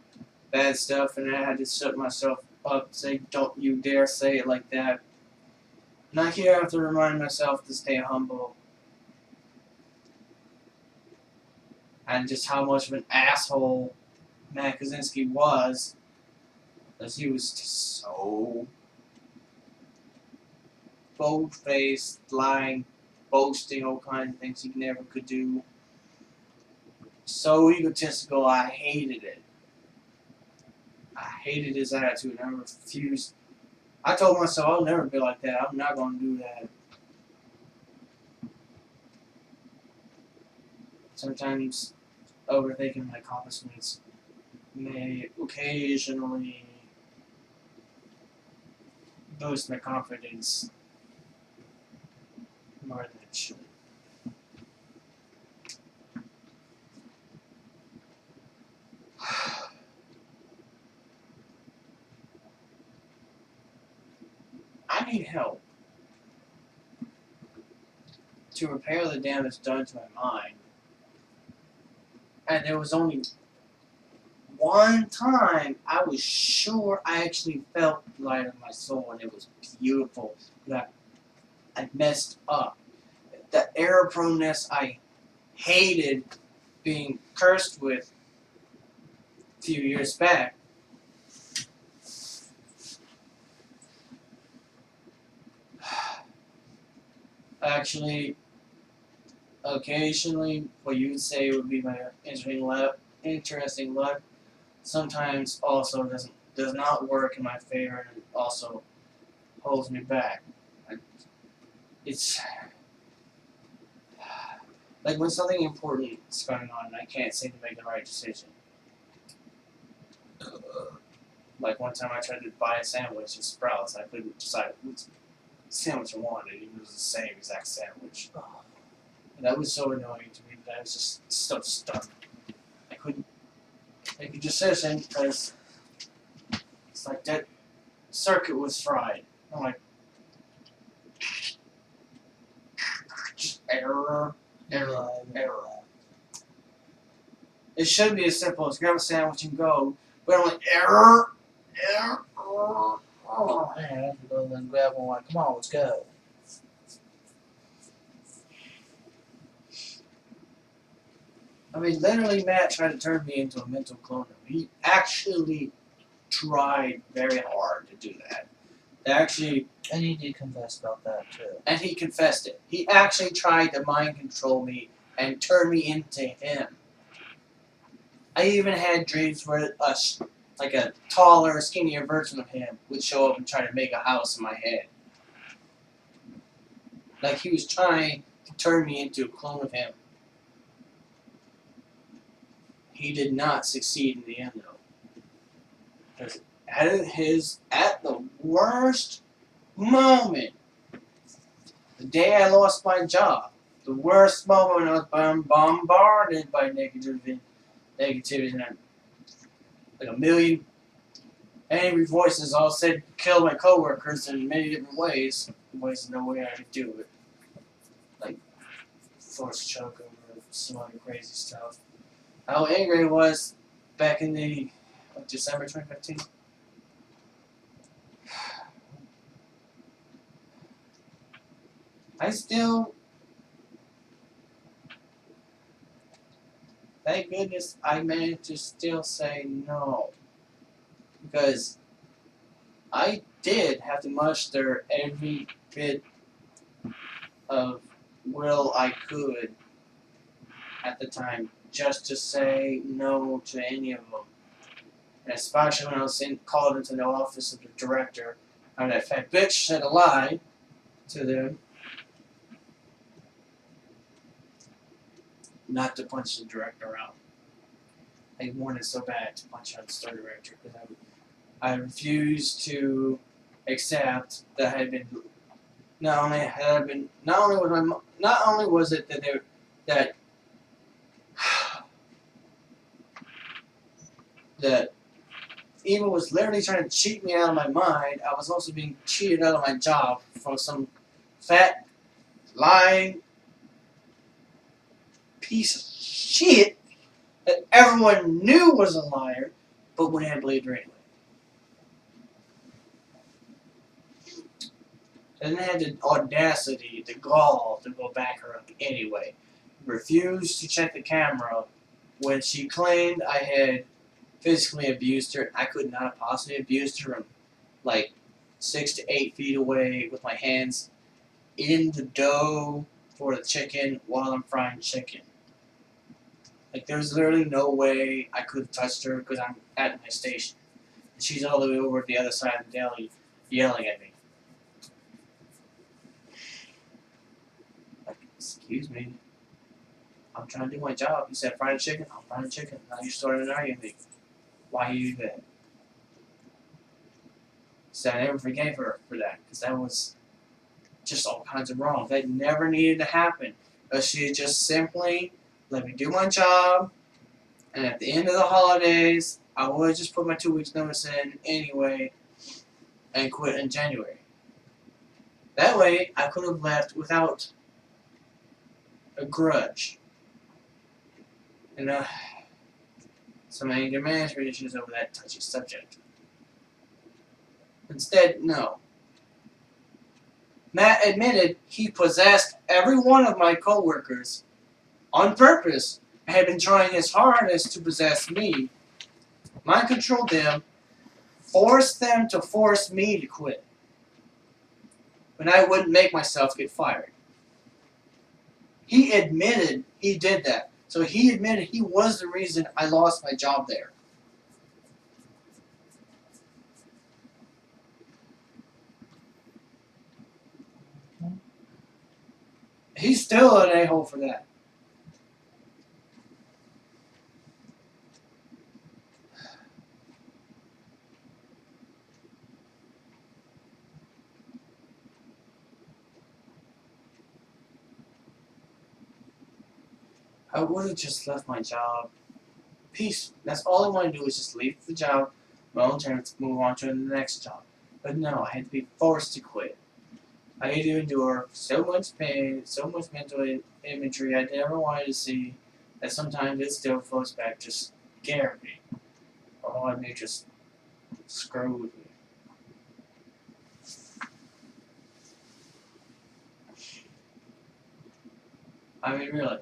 bad stuff, and I had to shut myself up, say, don't you dare say it like that. And I here have to remind myself to stay humble and just how much of an asshole Matt Kaczynski was, because he was just so bold-faced, lying, boasting, all kinds of things he never could do. So egotistical, I hated it. I hated his attitude, and I refused. I told myself I'll never be like that. I'm not going to do that. Sometimes overthinking my accomplishments may occasionally boost my confidence more than it should. I need help to repair the damage done to my mind. And there was only one time I was sure I actually felt the light of my soul, and it was beautiful. That I messed up. The error proneness I hated being cursed with a few years back. Actually, occasionally, what you would say would be my interesting luck, sometimes also does not work in my favor, and it also holds me back. It's like when something important is going on and I can't seem to make the right decision. Like one time I tried to buy a sandwich at Sprouts, I couldn't decide which sandwich I wanted. It was the same exact sandwich. And that was so annoying to me that I was just so stuck. I couldn't make a decision because it's like that circuit was fried. I'm like, just error. It should be as simple as grab a sandwich and go, but I'm like, error. Oh man, I have to go and grab one. Like, come on, let's go. I mean, literally, Matt tried to turn me into a mental clone. He actually tried very hard to do that. And he did confess about that too. And he confessed it. He actually tried to mind control me and turn me into him. I even had dreams where like a taller, skinnier version of him would show up and try to make a house in my head. Like he was trying to turn me into a clone of him. He did not succeed in the end, though. Because at the worst moment, the day I lost my job, the worst moment I was bombarded by negativity, and like a million angry voices all said kill my coworkers in many different ways. Ways no way I could do it. Like force choke over some other crazy stuff. How angry I was back in the December 2015. I still, thank goodness I managed to still say no. Because I did have to muster every bit of will I could at the time just to say no to any of them. And especially when I was called into the office of the director, and that fat bitch said a lie to them. Not to punch the director out. I wanted so bad to punch out the story director because I refused to accept that I had been not only was it that that evil was literally trying to cheat me out of my mind, I was also being cheated out of my job from some fat lying piece of shit that everyone knew was a liar, but wouldn't have believed her anyway. And they had the audacity, the gall to go back her up anyway. Refused to check the camera when she claimed I had physically abused her. I could not have possibly abused her from like 6 to 8 feet away with my hands in the dough for the chicken while I'm frying chicken. Like, there's literally no way I could have touched her because I'm at my station. And she's all the way over at the other side of the deli yelling at me. Like, excuse me. I'm trying to do my job. You said fry the chicken? I'm frying the chicken. Now you're starting to argue with me. Why you do that? So I never forgave her for that because that was just all kinds of wrong. That never needed to happen. But she just simply let me do my job, and at the end of the holidays, I would just put my 2 weeks notice in anyway and quit in January. That way, I could have left without a grudge. And some anger management issues over that touchy subject. Instead, no. Matt admitted he possessed every one of my coworkers on purpose and had been trying his hardest to possess me, mind control them, force them to force me to quit when I wouldn't make myself get fired. He admitted he did that. So he admitted he was the reason I lost my job there. He's still an a-hole for that. I would have just left my job. Peace. That's all I want to do is just leave the job, my own terms, move on to the next job. But no, I had to be forced to quit. I had to endure so much pain, so much mental imagery I never wanted to see, that sometimes it still flows back to scare me. Or it may just screw with me. I mean, really.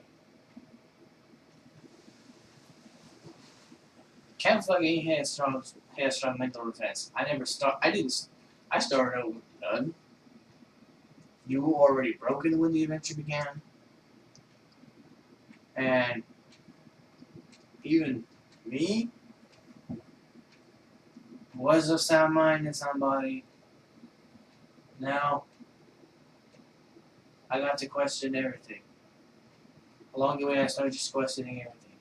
Counts like he had strong mental defense. I started out with none. You were already broken when the adventure began. And even me was of sound mind and sound body. Now, I got to question everything. Along the way, I started just questioning everything.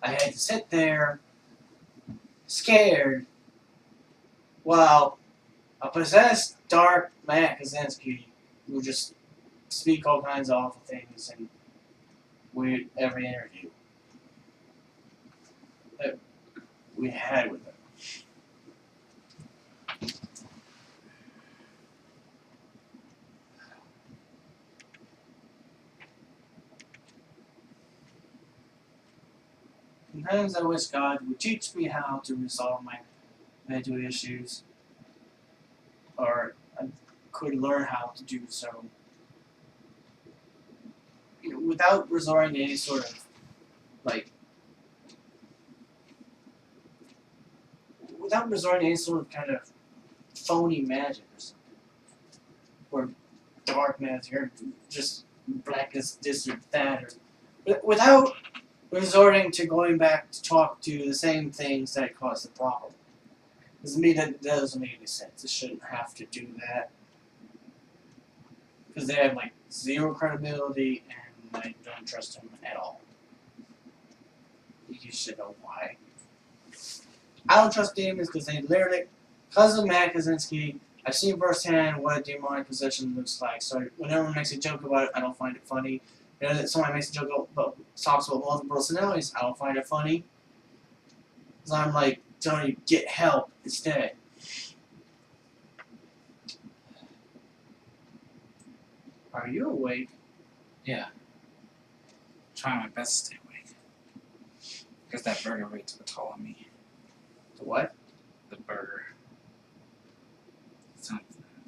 I had to sit there, scared, while a possessed, dark Matt Kaczynski would just speak all kinds of awful things in weird every interview that we had with him. Sometimes I wish God would teach me how to resolve my mental issues, or I could learn how to do so without resorting to any sort of, without resorting to any sort of kind of phony magic or something, or dark magic, or just blackness, this or that, or without resorting to going back to talk to the same things that caused the problem. That doesn't make any sense. It shouldn't have to do that. Because they have zero credibility and I don't trust them at all. You should know why. I don't trust demons because they literally, because of Matt Kaczynski, I've seen firsthand what a demonic possession looks like. So whenever one makes a joke about it, I don't find it funny. Whenever somebody makes a joke about talks about multiple personalities, I don't find it funny. Because I'm telling you, get help instead. Are you awake? Yeah. Trying my best to stay awake. Because that burger weight took a toll on me. The what? The burger. Some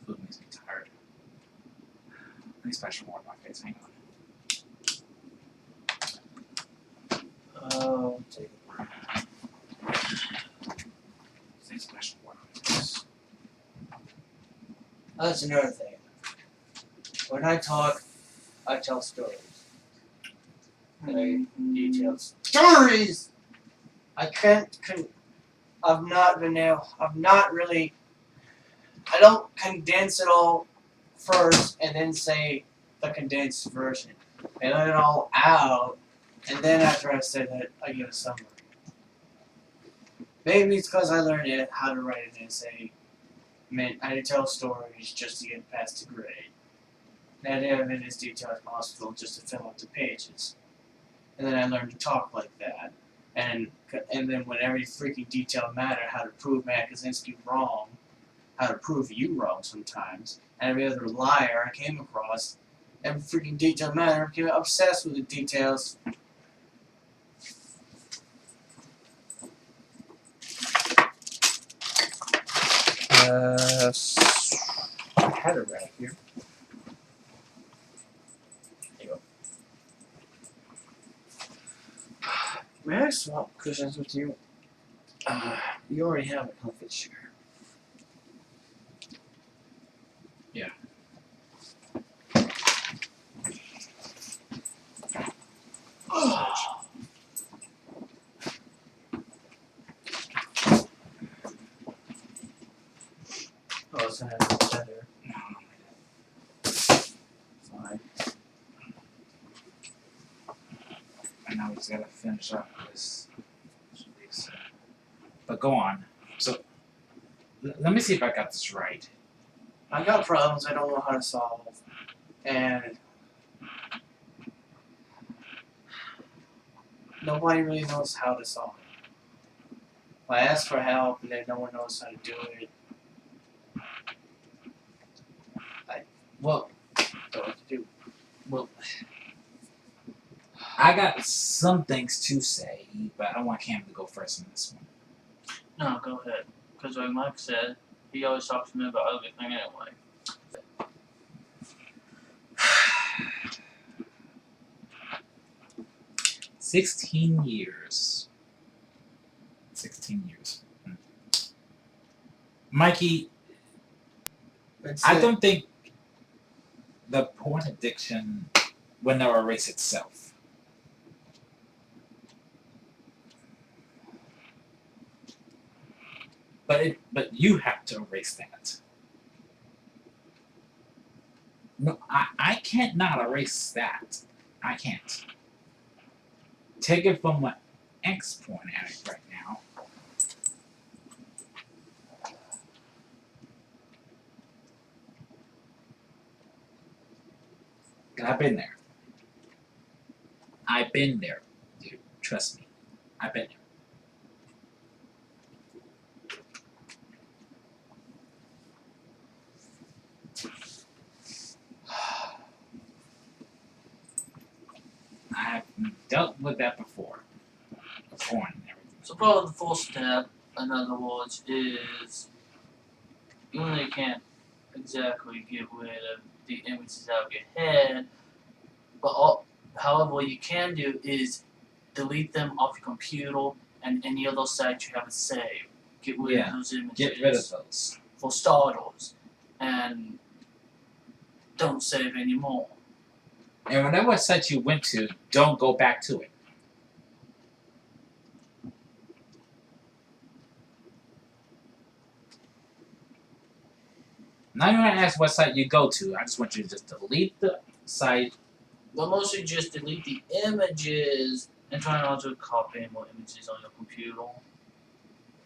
food makes me tired. Let me splash some more on my face. Hang on. Oh, dear. That's another thing. When I talk, I tell stories. Very detailed stories. I've not really. I don't condense it all first and then say the condensed version. I let it all out, and then after I say that, I give a summary. Maybe it's because I learned how to write an essay. I had to tell stories just to get past the grade. And I did have it as detailed as possible just to fill up the pages. And then I learned to talk like that. And then when every freaking detail mattered, how to prove Matt Kaczynski wrong, how to prove you wrong sometimes, and every other liar I came across, every freaking detail mattered, I became obsessed with the details. I had it right here. There you go. May I swap cushions with you? You already have a comfort chair. Yeah. Oh, it's gonna have better. Fine. And now we just gotta finish up this. But go on. So, let me see if I got this right. I got problems I don't know how to solve, and nobody really knows how to solve it. I ask for help, and then no one knows how to do it. Well, Don't know what to do. well, I got some things to say, but I want Cam to go first on this one. No, go ahead. Because like Mike said, he always talks to me about everything anyway. 16 years. 16 years. Mikey, I don't think the porn addiction will never erase itself. But you have to erase that. No, I can't not erase that. I can't. Take it from an ex-porn addict right now. I've been there. I've been there, dude. Trust me. I've been there. I have dealt with that before. Porn and everything. So part of the full step, in other words, is you really can't exactly get rid of the images out of your head, but however, what you can do is delete them off your computer and any of those sites you haven't saved. Get rid of those images. Get rid of those. For starters. And don't save anymore. And whatever site you went to, don't go back to it. Not even gonna ask what site you go to. I just want you to just delete the site. But mostly just delete the images and try not to copy more images on your computer.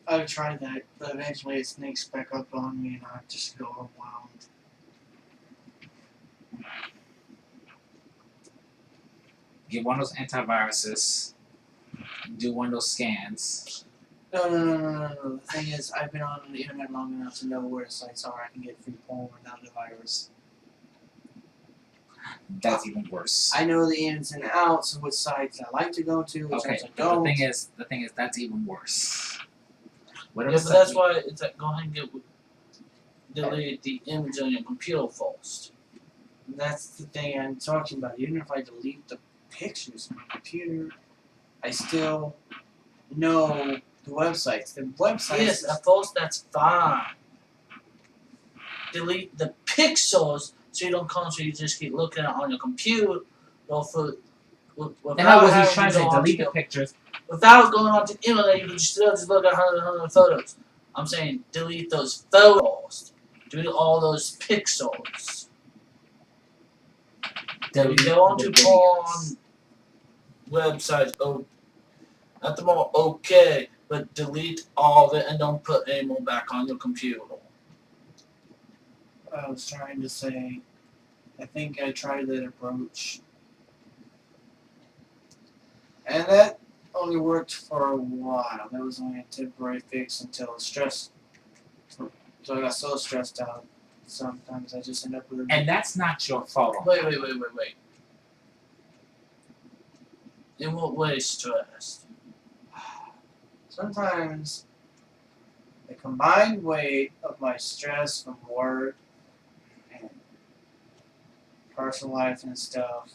I've tried that, but eventually it sneaks back up on me and I just go overwhelmed. Get one of those antiviruses. Do one of those scans. No. The thing is, I've been on the internet long enough to know where the sites are. I can get free porn without the virus. That's even worse. I know the ins and outs of which sites I like to go to, which Okay, ones I don't. the thing is, that's even worse. Whatever Yeah, but site that's you- why it's like, go ahead and delete the image on your computer first. That's the thing I'm talking about. Even if I delete the pictures on my computer, I still know the websites. The websites. Yes, at first that's fine. delete the pixels so you don't constantly just keep looking at on your computer And I was having just trying to go delete onto the pictures. without going onto the internet. You can still just look at 100 photos. I'm saying delete those photos. Delete all those pixels. Then you go onto the porn websites. Oh, not the more okay, but delete all of it and don't put any more back on your computer. I was trying to say, I think I tried that approach, and that only worked for a while. That was only a temporary fix until stress. So I got so stressed out. Sometimes I just end up with. And that's not your fault. Wait. In what way stressed? Sometimes the combined weight of my stress from work and personal life and stuff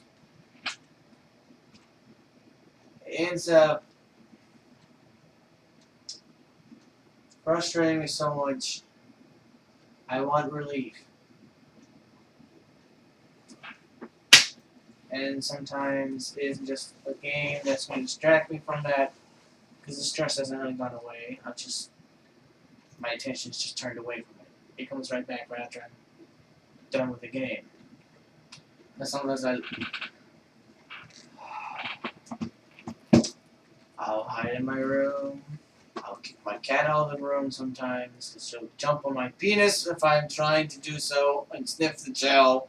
ends up frustrating me so much. I want relief. And sometimes it's just a game that's going to distract me from that because the stress hasn't really gone away. My attention's just turned away from it. It comes right back right after I'm done with the game. And sometimes I'll hide in my room. I'll kick my cat out of the room sometimes. She'll jump on my penis if I'm trying to do so and sniff the gel.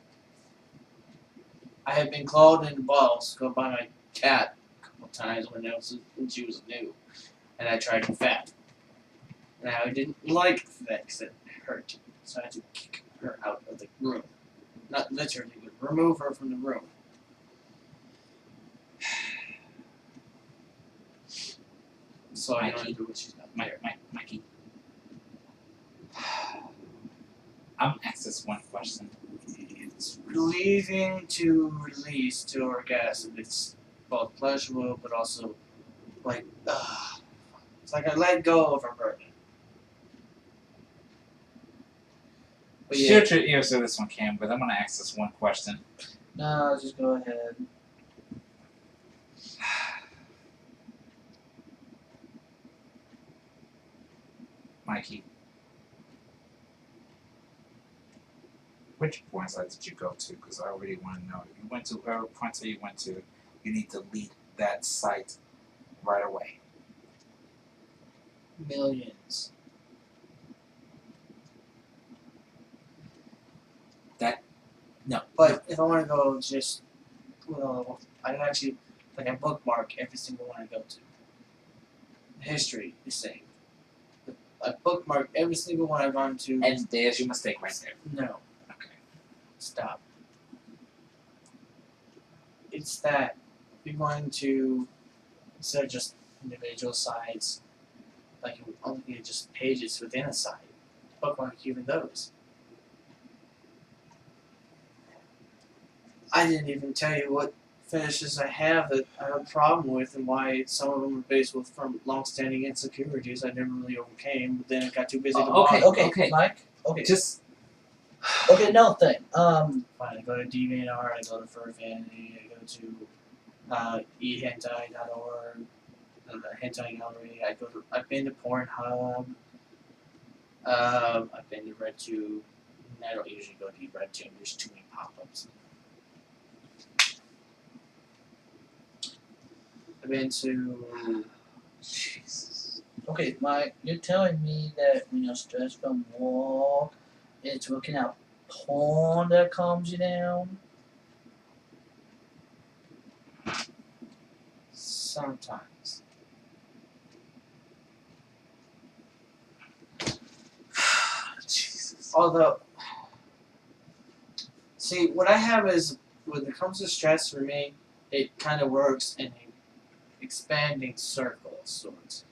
I have been called in balls by my cat a couple times when she was new, and I tried to fat. And I didn't like that because it hurt, so I had to kick her out of the room. Not literally, but remove her from the room. So I don't do what she's not there. Mikey. I'm asked this one question. It's relieving to release to orgasm. It's both pleasurable, but also like, it's like I let go of a burden. But yeah. Shoot your ears to this one, Cam, but I'm going to ask this one question. No, just go ahead. Mikey. Which porn site did you go to? Because I already want to know. You went to whatever porn site you went to, you need to delete that site right away. Millions. No. But if I want to go just, well, I can actually, like, I bookmark every single one I go to. The history is saved. I bookmark every single one I've gone to. And there's your mistake right there. No. Okay. Stop. It's that you're going to, instead of just individual sites, like only just pages within a site, bookmark even those. I didn't even tell you what fetishes I have that I have a problem with and why some of them are based with from long-standing insecurities I never really overcame, but then I got too busy to bother. Okay, Mike? Okay. Just... Okay, no thing. Fine, I go to DeviantArt, I go to Fur Vanity, I go to ehentai.org, the hentai gallery, I've been to Pornhub, I've been to RedTube. I don't usually go to RedTube, there's too many pop-ups. I've been to... Jesus. Okay, Mike, you're telling me that when you're stressed from work, it's looking at porn that calms you down? Sometimes. Jesus. Although, see, what I have is, when it comes to stress for me, it kind of works in an expanding circle of sorts.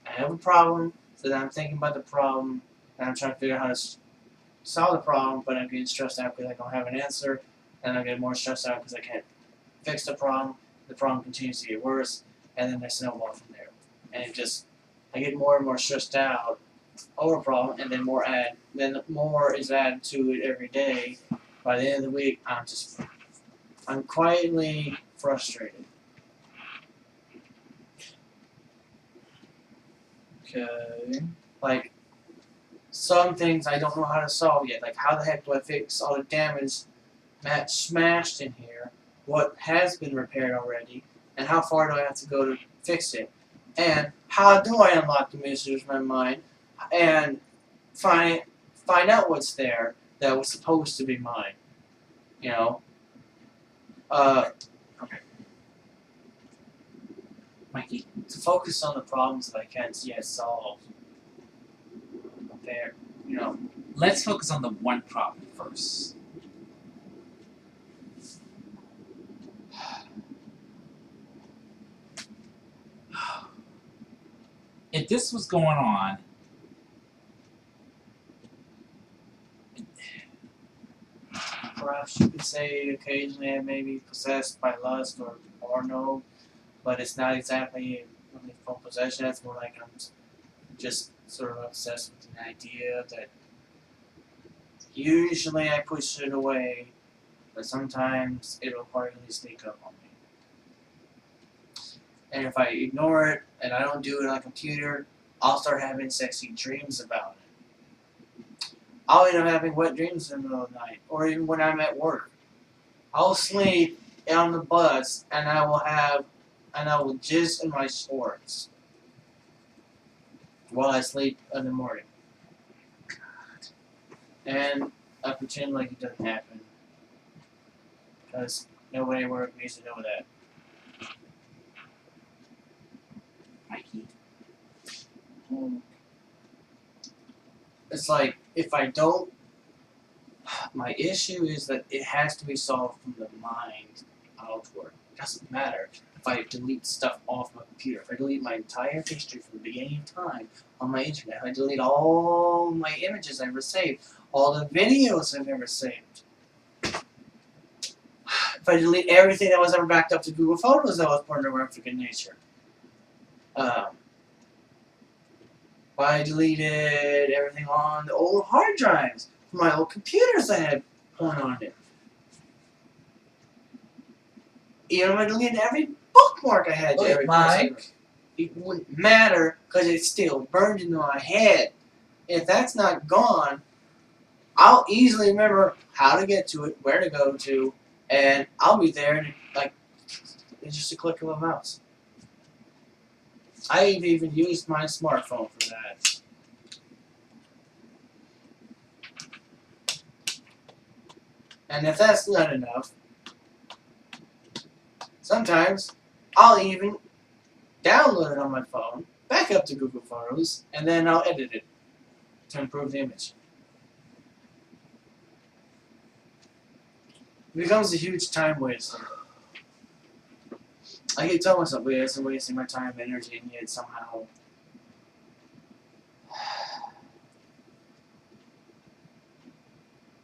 I have a problem, so then I'm thinking about the problem, and I'm trying to figure out how to solve the problem, but I'm getting stressed out because I don't have an answer, and I get more stressed out because I can't fix the problem continues to get worse, and then I snowball from there. And I get more and more stressed out, over problem, and then more is added to it every day. By the end of the week, I'm quietly frustrated. Okay. Like, some things I don't know how to solve yet. Like, how the heck do I fix all the damage that's smashed in here? What has been repaired already? And how far do I have to go to fix it? And how do I unlock the mysteries of my mind and find out what's there that was supposed to be mine? You know? Okay. Mikey, To focus on the problems that I can't yet solve. There, you know. let's focus on the one problem first. If this was going on, Perhaps you could say occasionally I may be possessed by lust or porno, but it's not exactly really full possession. It's more like I'm just sort of obsessed with the idea that usually I push it away, but sometimes it'll quietly sneak up on me. And if I ignore it and I don't do it on a computer, I'll start having sexy dreams about it. I'll end up having wet dreams in the middle of the night, or even when I'm at work. I'll sleep on the bus, and I will jizz in my shorts while I sleep in the morning. And I pretend like it doesn't happen, because nobody at work needs to know that. Mikey, It's like, if I don't, my issue is that it has to be solved from the mind outward. It doesn't matter if I delete stuff off my computer, if I delete my entire history from the beginning of time on my internet, if I delete all my images I've ever saved, all the videos I've ever saved, if I delete everything that was ever backed up to Google Photos that was pornographic in nature, I deleted everything on the old hard drives from my old computers that had porn on it. Even if I deleted every bookmark I had to every Mike. it wouldn't matter because it's still burned into my head. If that's not gone, I'll easily remember how to get to it, where to go to, and I'll be there in it's just a click of a mouse. I've even used my smartphone for that. And if that's not enough, sometimes I'll even download it on my phone, back up to Google Photos, and then I'll edit it to improve the image. It becomes a huge time waster. I keep telling myself, wait, I'm wasting my time and energy, and yet somehow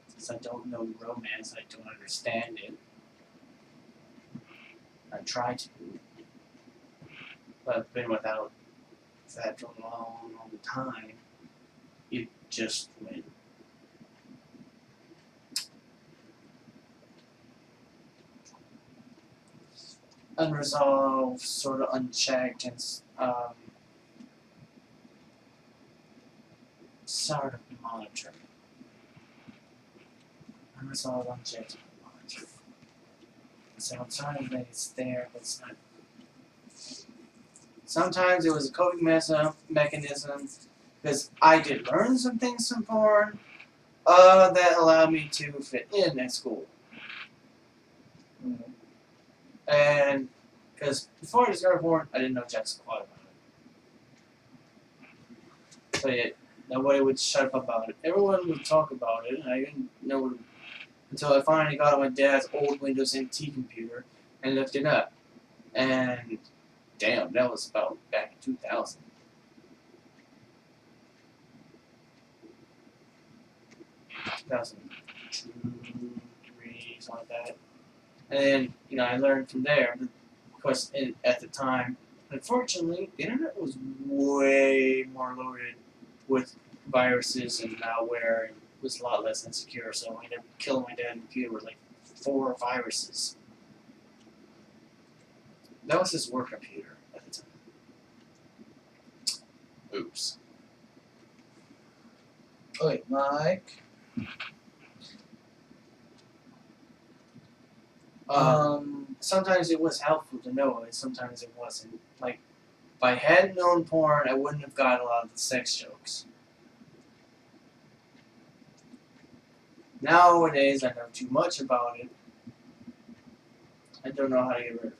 since I don't know romance, I don't understand it. I try to, but I've been without that for a long, long time. You just win. Unresolved, sort of unchecked, and sort of monitored. Unresolved, unchecked, and monitored. Sometimes it's there, but it's not. Sometimes it was a coping mechanism because I did learn some things from porn that allowed me to fit in at school. And because before I discovered porn, I didn't know jack squat about it. But yet, nobody would shut up about it. Everyone would talk about it, and I didn't know until I finally got on my dad's old Windows NT computer and looked it up. And damn, that was about back in 2000. Two, three, something like that. And then, I learned from there. Of course, at the time, unfortunately, the internet was way more loaded with viruses and malware and was a lot less insecure. So I ended up killing my dad's computer with like 4 viruses. That was his work computer at the time. Oops. Wait, Mike. Sometimes it was helpful to know it, sometimes it wasn't. Like, if I hadn't known porn, I wouldn't have got a lot of the sex jokes. Nowadays, I know too much about it. I don't know how to get rid of it.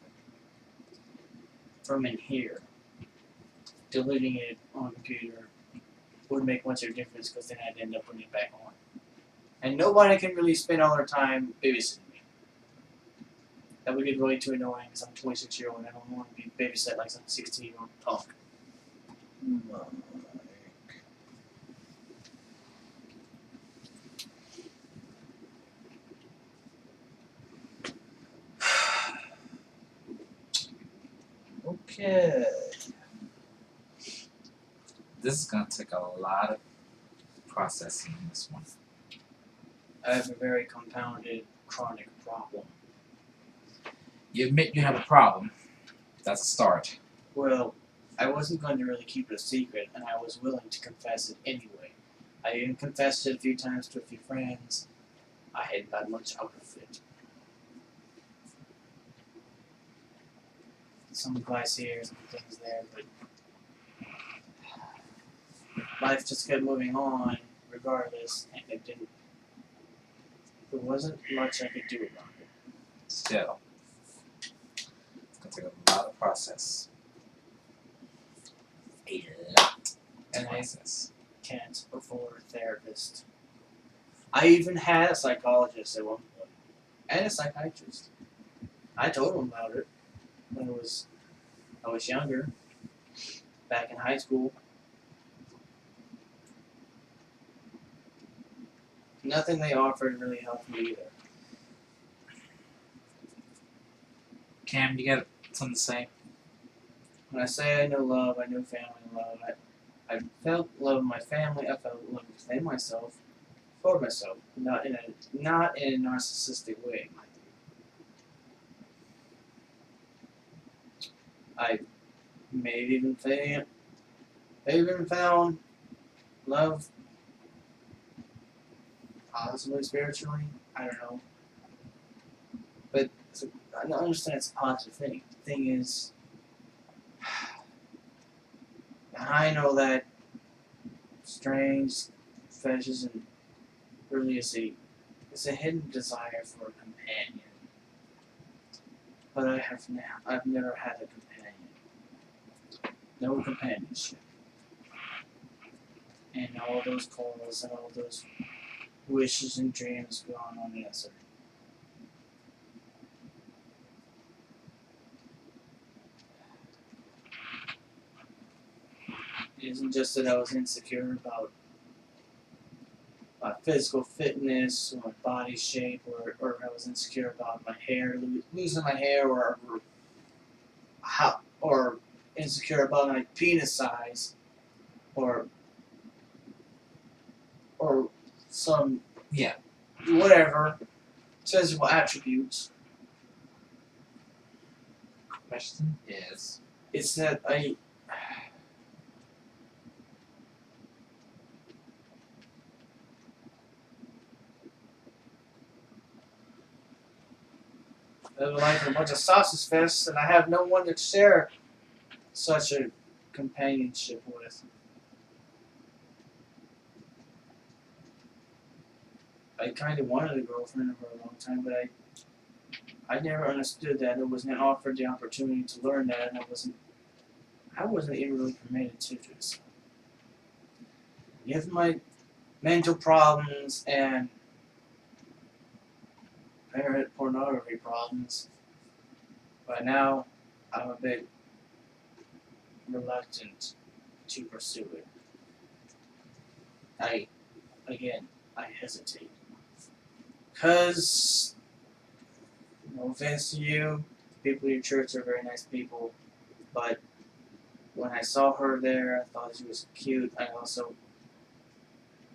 From in here, deleting it on the computer wouldn't make much of a difference because then I'd end up putting it back on. And nobody can really spend all their time babysitting me. That would get really too annoying because I'm 26-year-old and I don't want to be babysat like some 16-year-old punk. Mike. Okay. This is gonna take a lot of processing in this one. I have a very compounded chronic problem. You admit you have a problem. That's a start. Well, I wasn't going to really keep it a secret, and I was willing to confess it anyway. I even confessed it a few times to a few friends. I hadn't got much out of it. Some advice here, some things there, but life just kept moving on regardless, and there wasn't much I could do about it. Still, it's gonna take a lot of process. A lot And of process. Can't afford a therapist. I even had a psychologist at one point, and a psychiatrist. I told him about it when I was younger, back in high school. Nothing they offered really helped me either. Cam, you got something to say? When I say I know love, I know family love. I felt love of my family. I felt love within myself, for myself, not in a narcissistic way. I may have even found love, possibly spiritually. I don't know, but I understand it's a positive thing. The thing is, behind all that strange fetishes and really is a hidden desire for a companion. But I've never had a companion. No companionship. And all those calls and all those wishes and dreams gone unanswered. It isn't just that I was insecure about my physical fitness or my body shape, or I was insecure about my hair, losing my hair, or insecure about my penis size, or some whatever physical attributes. Question is, It's that I live like a bunch of sausage fests, and I have no one to share such a companionship with. I kind of wanted a girlfriend for a long time, but I never understood that. I wasn't offered the opportunity to learn that, and I wasn't even really permitted to do so. Given my mental problems and apparent pornography problems, by now I'm a bit reluctant to pursue it. I hesitate. Because, no offense to you, people at your church are very nice people, but when I saw her there, I thought she was cute. I also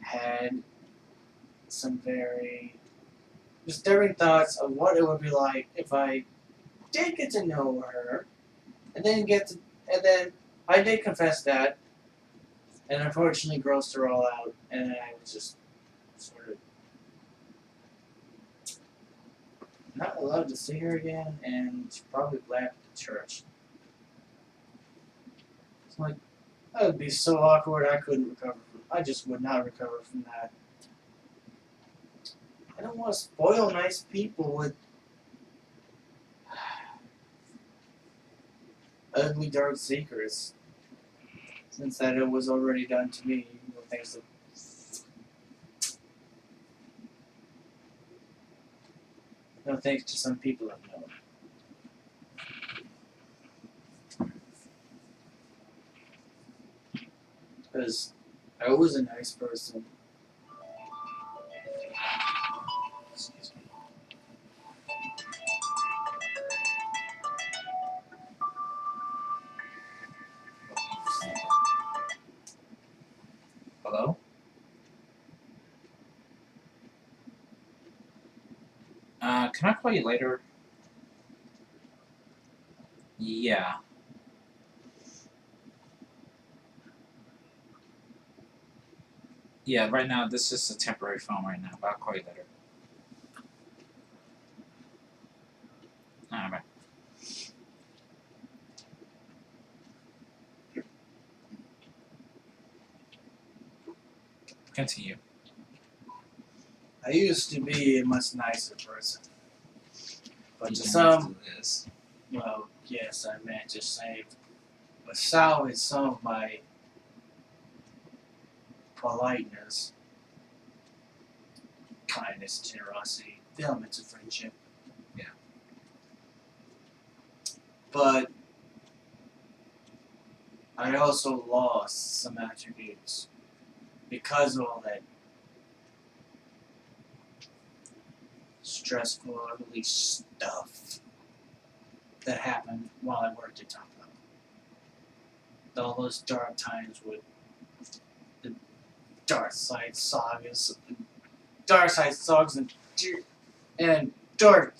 had some very disturbing thoughts of what it would be like if I did get to know her, and then I did confess that, and unfortunately grossed her all out, and I was just sort of not allowed to see her again, and she probably left the church. It's like, that would be so awkward. I couldn't recover from. I just would not recover from that. I don't want to spoil nice people with ugly, dark secrets. Since that it was already done to me, thanks to. No thanks to some people I've known. Because I was a nice person. Excuse me. Hello? Can I call you later? Yeah. Yeah, right now, this is just a temporary phone right now, but I'll call you later. Alright. Continue. I used to be a much nicer person. But You to don't some, have to do this. well, yes, I meant to say, but salvage some of my politeness, kindness, generosity, the elements of friendship. Yeah. But I also lost some attributes because of all that stressful, ugly stuff that happened while I worked at Taco. All those dark times with the dark side sagas, and dark.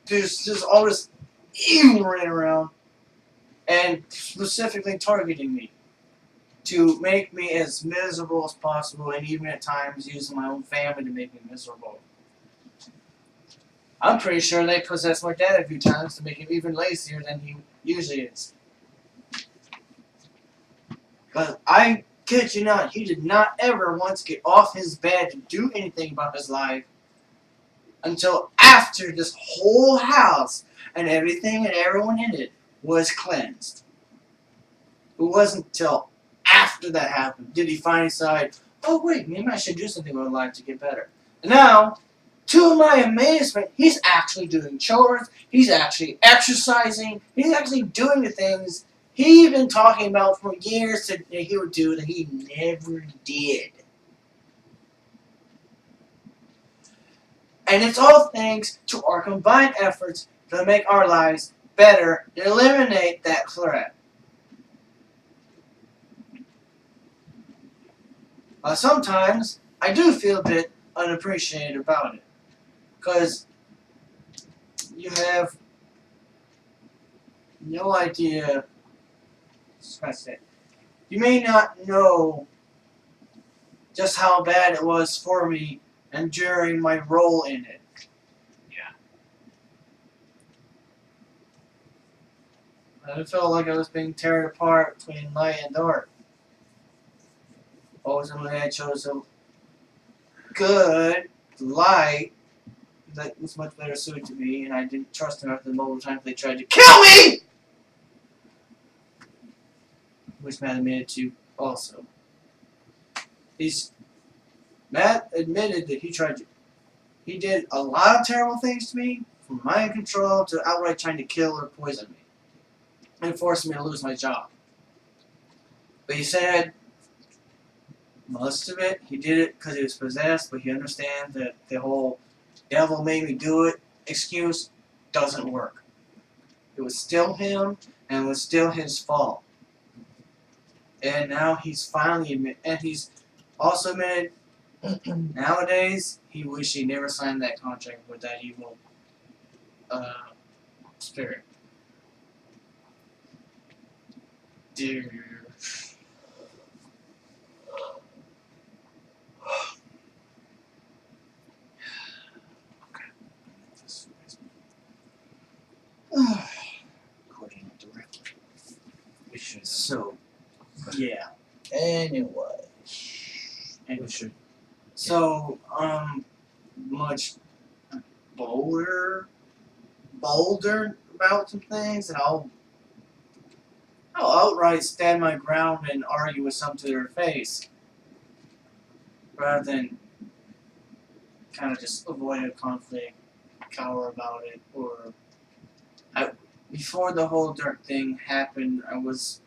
There's just all this evil running around, and specifically targeting me to make me as miserable as possible, and even at times using my own family to make me miserable. I'm pretty sure they possessed my dad a few times to make him even lazier than he usually is. Because I kid you not, he did not ever once get off his bed to do anything about his life until after this whole house and everything and everyone in it was cleansed. It wasn't until after that happened did he finally decide, oh wait, maybe I should do something with my life to get better. And now, to my amazement, he's actually doing chores, he's actually exercising, he's actually doing the things he's been talking about for years that he would do that he never did. And it's all thanks to our combined efforts to make our lives better and eliminate that threat. Sometimes I do feel a bit unappreciated about it. Because you have no idea. You may not know just how bad it was for me and during my role in it. Yeah. I felt like I was being torn apart between light and dark. Ultimately, I chose a good light that was much better suited to me, and I didn't trust them after the multiple times they tried to kill me! Which Matt admitted to also. Matt admitted that he did a lot of terrible things to me, from mind control to outright trying to kill or poison me, and forcing me to lose my job. But he said most of it, he did it because he was possessed, but he understands that the whole devil made me do it excuse doesn't work. It was still him, and it was still his fault. And now he's finally Also admitted nowadays he wished he never signed that contract with that evil spirit. Dude. According directly. We should. So, yeah. Anyway. We should. So, much bolder about some things, and I'll outright stand my ground and argue with some to their face, rather than kind of just avoid a conflict, cower about it, or before the whole Dirk thing happened, I was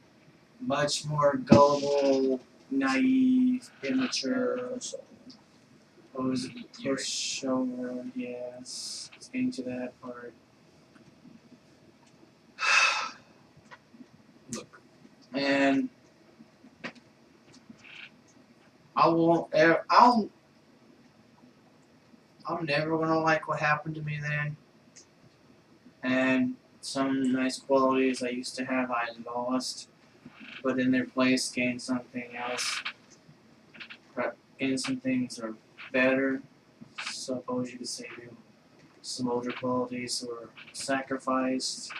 much more gullible, naive, immature. I was pushover, yes. It's getting to that part. Look. And I'm never gonna like what happened to me then. And some nice qualities I used to have I lost, but in their place gained something else. Gained some things that are better. Suppose you could say some older qualities were sacrificed.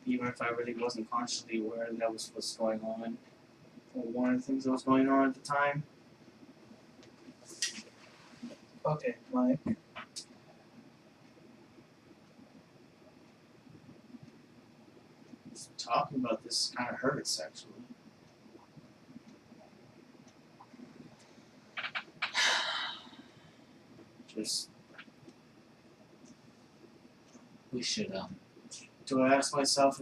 Even if I really wasn't consciously aware that was what's going on. Or one of the things that was going on at the time. Okay, Mike. Talking about this kind of hurts, actually. Just, We should. do I ask myself,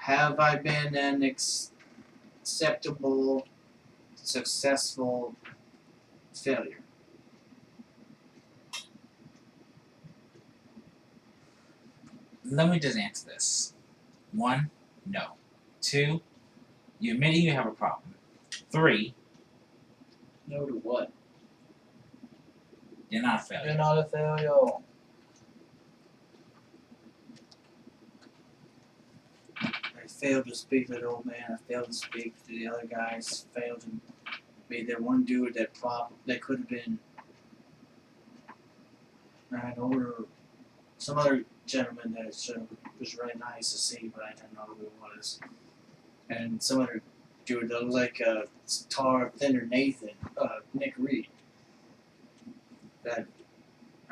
have I been an acceptable, successful failure? Let me just answer this. 1, no. 2, you admitting you have a problem. 3, No to what? you're not a failure. You're not a failure. I failed to speak to the old man. I failed to speak to the other guys. Failed to be that one dude that could have been an older, some other gentleman that was really nice to see, but I didn't know who it was. And some other dude that looked like a taller, thinner Nathan, Nick Reed. That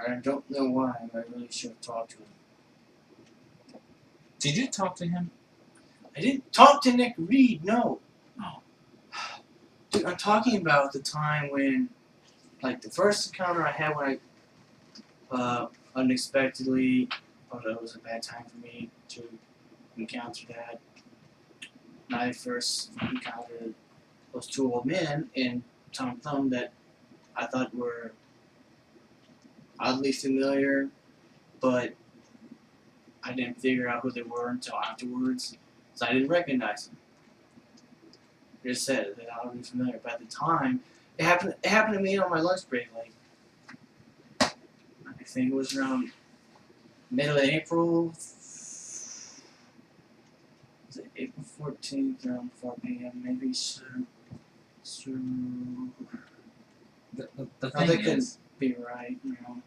I don't know why, but I really should have talked to him. Did you talk to him? I didn't talk to Nick Reed, no. Oh. Dude, I'm talking about the time when, like, the first encounter I had when I unexpectedly, that was a bad time for me to encounter that. When I first encountered those two old men in Tom Thumb that I thought were oddly familiar, but I didn't figure out who they were until afterwards, so I didn't recognize them. I just said that I was familiar, but at the time, it happened to me on my lunch break. Like, I think it was around middle of April. Was it April 14th, around 4 p.m. maybe? So The no, thing that couldn't is, be right. You know,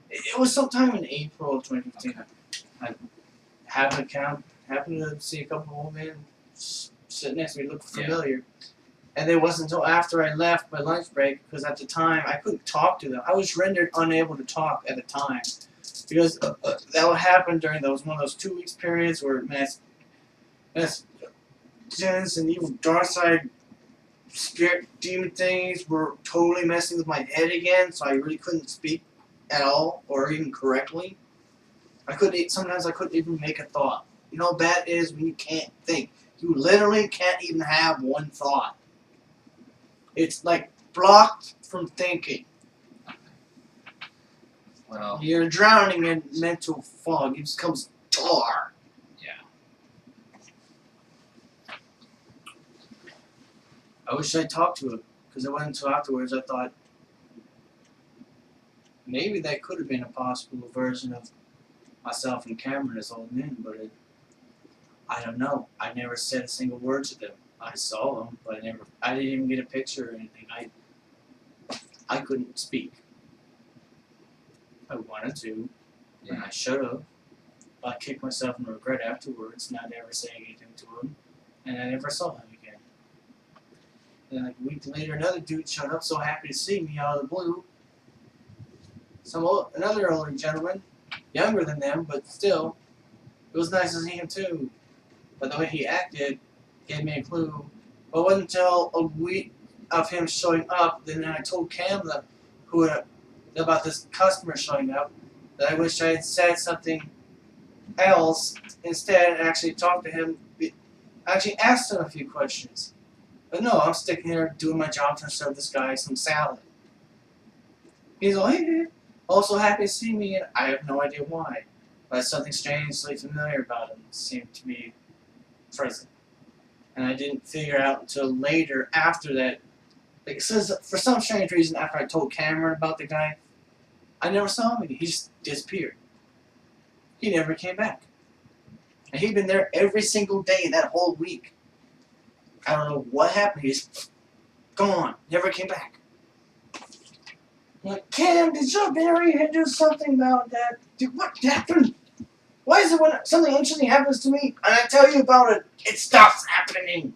it was sometime in April of 2015. Okay. I happened to see a couple of old men sitting next to me, look familiar. And it wasn't until after I left my lunch break, because at the time I couldn't talk to them. I was rendered unable to talk at the time, because that would happen during one of those 2 weeks periods where mass sins and evil dark side spirit demon things were totally messing with my head again, so I really couldn't speak at all or even correctly. Sometimes I couldn't even make a thought. You know how bad it is when you can't think. You literally can't even have one thought. It's like blocked from thinking. well, You're drowning in mental fog. It just becomes tar. yeah. I wish I'd talked to him, because it wasn't until afterwards I thought maybe that could have been a possible version of myself and Cameron as old men, but I don't know. I never said a single word to them. I saw them, but I didn't even get a picture or anything. I couldn't speak. I wanted to, and I should have. I kicked myself in regret afterwards, not ever saying anything to him, and I never saw him again. And like a week later, another dude showed up, so happy to see me out of the blue. Another older gentleman, younger than them, but still, it was nice to see him too. But the way he acted gave me a clue. But it wasn't until a week of him showing up, then I told Cam about this customer showing up, that I wish I had said something else instead and actually talked to him. I actually asked him a few questions. But no, I'm sticking here doing my job to serve this guy some salad. He's like, hey, also happy to see me, and I have no idea why. But something strangely familiar about him seemed to be present. And I didn't figure out until later after that. Like it says, for some strange reason, after I told Cameron about the guy, I never saw him again. He just disappeared. He never came back. And he'd been there every single day that whole week. I don't know what happened. He's gone. Never came back. I'm like, Cam, did your Barry do something about that? Dude, what happened? Why is it when something interesting happens to me and I tell you about it, it stops happening?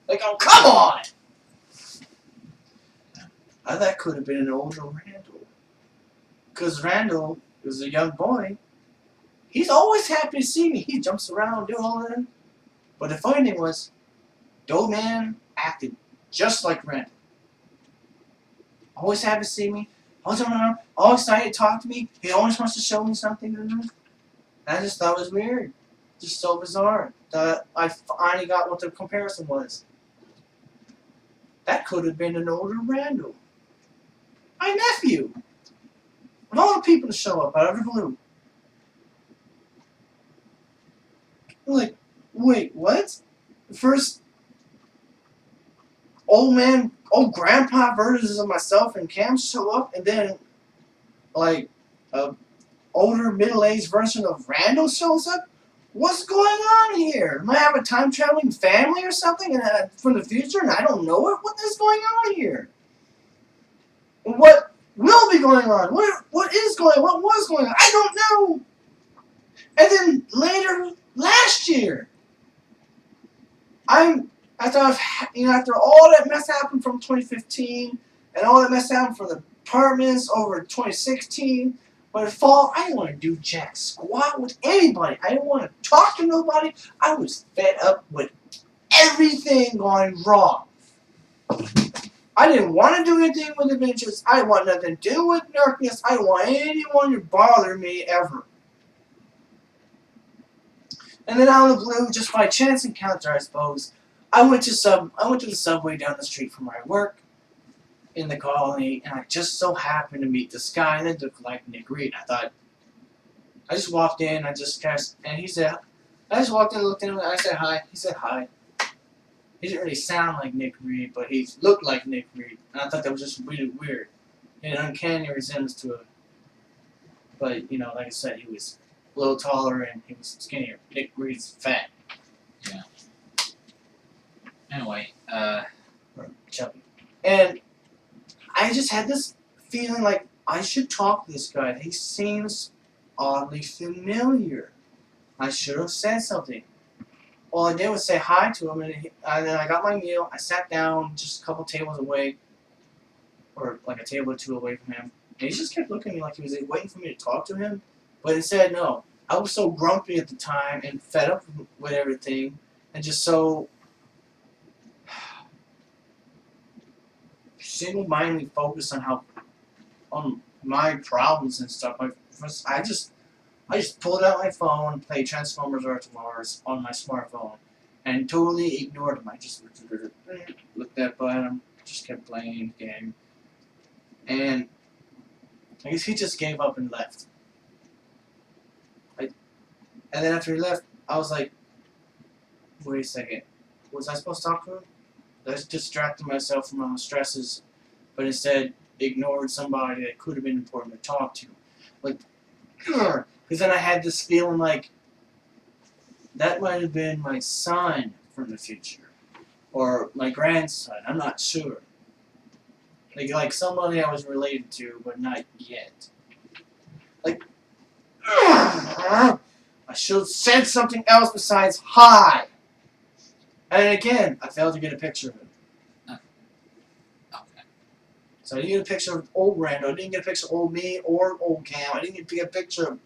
Like, oh, come on! That could have been an older Randall. Because Randall was a young boy. He's always happy to see me. He jumps around, do all that. But the funny thing was, the old man acted just like Randall. Always happy to see me. Always around, all excited to talk to me. He always wants to show me something. I just thought it was weird. Just so bizarre. That I finally got what the comparison was. That could have been an older Randall. My nephew. Of all the people to show up out of the blue. I'm like, wait, what? The first old grandpa versions of myself and Cam show up, and then like a older middle-aged version of Randall shows up? What's going on here? Am I have a time-traveling family or something from the future and I don't know it? What is going on here? What will be going on? What is going on? What was going on? I don't know. And then later, last year, after all that mess happened from 2015 and all that mess happened from the apartments over 2016, by the fall, I didn't want to do jack squat with anybody. I didn't want to talk to nobody. I was fed up with everything going wrong. I didn't want to do anything with adventures. I didn't want nothing to do with darkness. I didn't want anyone to bother me ever. And then out of the blue, just by chance encounter, I suppose, I went to the subway down the street from where I work in the colony, and I just so happened to meet this guy that looked like Nick Reed. I just walked in, I just walked in, looked at him, and I said hi. He said hi. He didn't really sound like Nick Reed, but he looked like Nick Reed. And I thought that was just really weird. An uncanny resemblance to it. But, like I said, he was a little taller and he was skinnier. Nick Reed's fat. Yeah. Anyway, or chubby. And I just had this feeling like I should talk to this guy. He seems oddly familiar. I should have said something. All I did was say hi to him, and then I got my meal. I sat down just a couple tables away, or like a table or two away from him. And he just kept looking at me like he was waiting for me to talk to him. But instead, no. I was so grumpy at the time and fed up with everything, and just so single-mindedly focused on my problems and stuff. I just pulled out my phone and played Transformers Earth Wars on my smartphone and totally ignored him. I just looked at him, just kept playing the game. And I guess he just gave up and left. And then after he left, I was like, wait a second. Was I supposed to talk to him? I just distracted myself from my stresses, but instead ignored somebody that could have been important to talk to. Like, because then I had this feeling like that might have been my son from the future. Or my grandson, I'm not sure. Like somebody I was related to, but not yet. Like, I should have said something else besides hi. And again, I failed to get a picture of him. Okay. So I didn't get a picture of old Rando. I didn't get a picture of old me or old Cam. I didn't get a picture of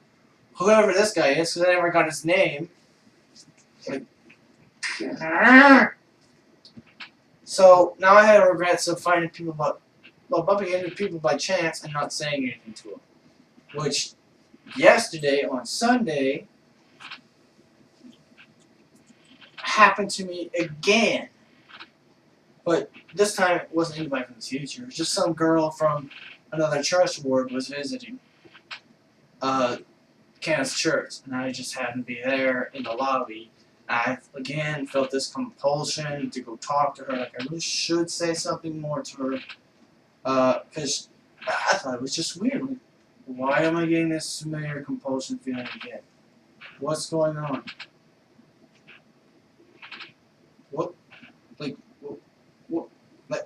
whoever this guy is because I never got his name. Like, so now I have regrets of finding people bumping into people by chance and not saying anything to them. Which, yesterday on Sunday, happened to me again. But this time it wasn't anybody from the future. It was just some girl from another church ward was visiting Kenneth's church. And I just happened to be there in the lobby. I, again, felt this compulsion to go talk to her. Like, I really should say something more to her. Because I thought it was just weird. Like, why am I getting this familiar compulsion feeling again? What's going on? What? Like, what?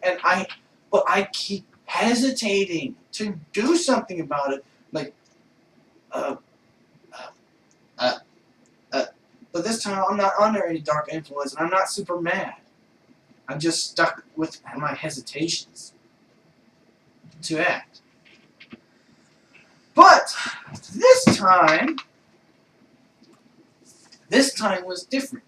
And I keep hesitating to do something about it. Like, but this time I'm not under any dark influence, and I'm not super mad. I'm just stuck with my hesitations to act. But this time was different.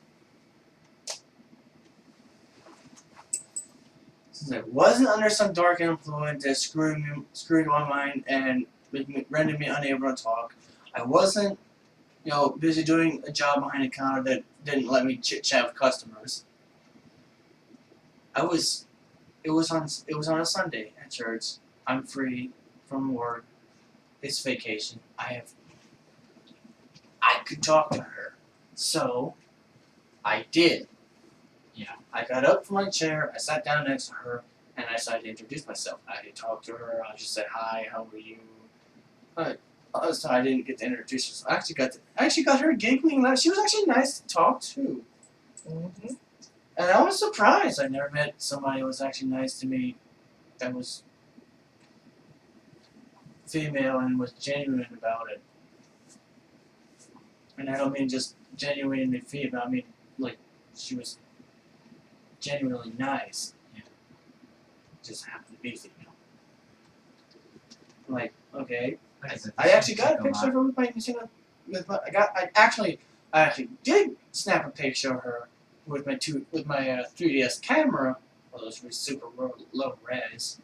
Since I wasn't under some dark influence that screwed my mind and rendered me unable to talk, I wasn't, busy doing a job behind a counter that didn't let me chit chat with customers. It was on a Sunday at church. I'm free from work. It's vacation. I could talk to her. So I did. Yeah. I got up from my chair, I sat down next to her, and I started to introduce myself. I talked to her, I just said, hi, how are you? So I didn't get to introduce her. I actually got her giggling. She was actually nice to talk to. Mm-hmm. And I was surprised. I never met somebody who was actually nice to me that was female and was genuine about it. And I don't mean just genuinely female. I mean, like, she was genuinely nice. Yeah. Just happened to be female. Like, okay. Like said, I actually got a picture of her with my I actually did snap a picture of her with my 3DS camera. Well, those were super low res.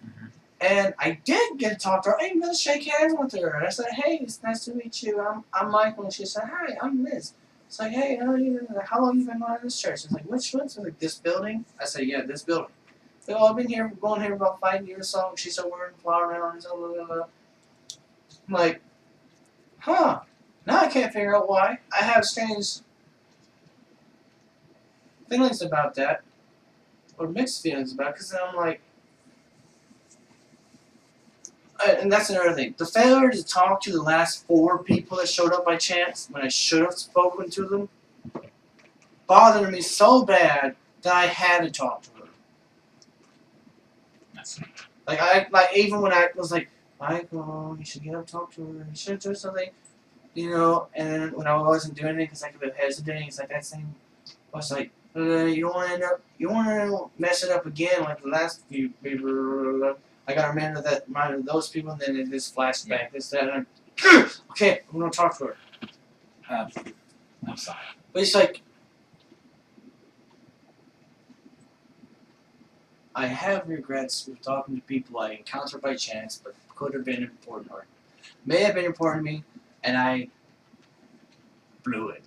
Mm-hmm. And I did get to talk to her. I even got to shake hands with her. And I said, hey, it's nice to meet you. I'm Michael. And she said, hi, I'm Liz. It's like, hey, how long have you been going to this church? It's like, which one? So like, this building? I said, yeah, this building. So I've been going here about 5 years. So she said, we're in flower mountains. I'm like, huh. Now I can't figure out why. I have strange feelings about that. Or mixed feelings about it. Because then I'm like, and that's another thing. The failure to talk to the last 4 people that showed up by chance when I should have spoken to them bothered me so bad that I had to talk to her. That's Like even when I was like, Michael, you should get up and talk to her. You should do something, And then when I wasn't doing it because I could have hesitating, it's like that thing. I was like, you don't want to mess it up again like the last few people. I got reminded of those people, and then it just flashed back. This, that, and okay, I'm gonna talk to her. I'm sorry. But it's like, I have regrets with talking to people I encountered by chance, but could have been important or may have been important to me, and I blew it.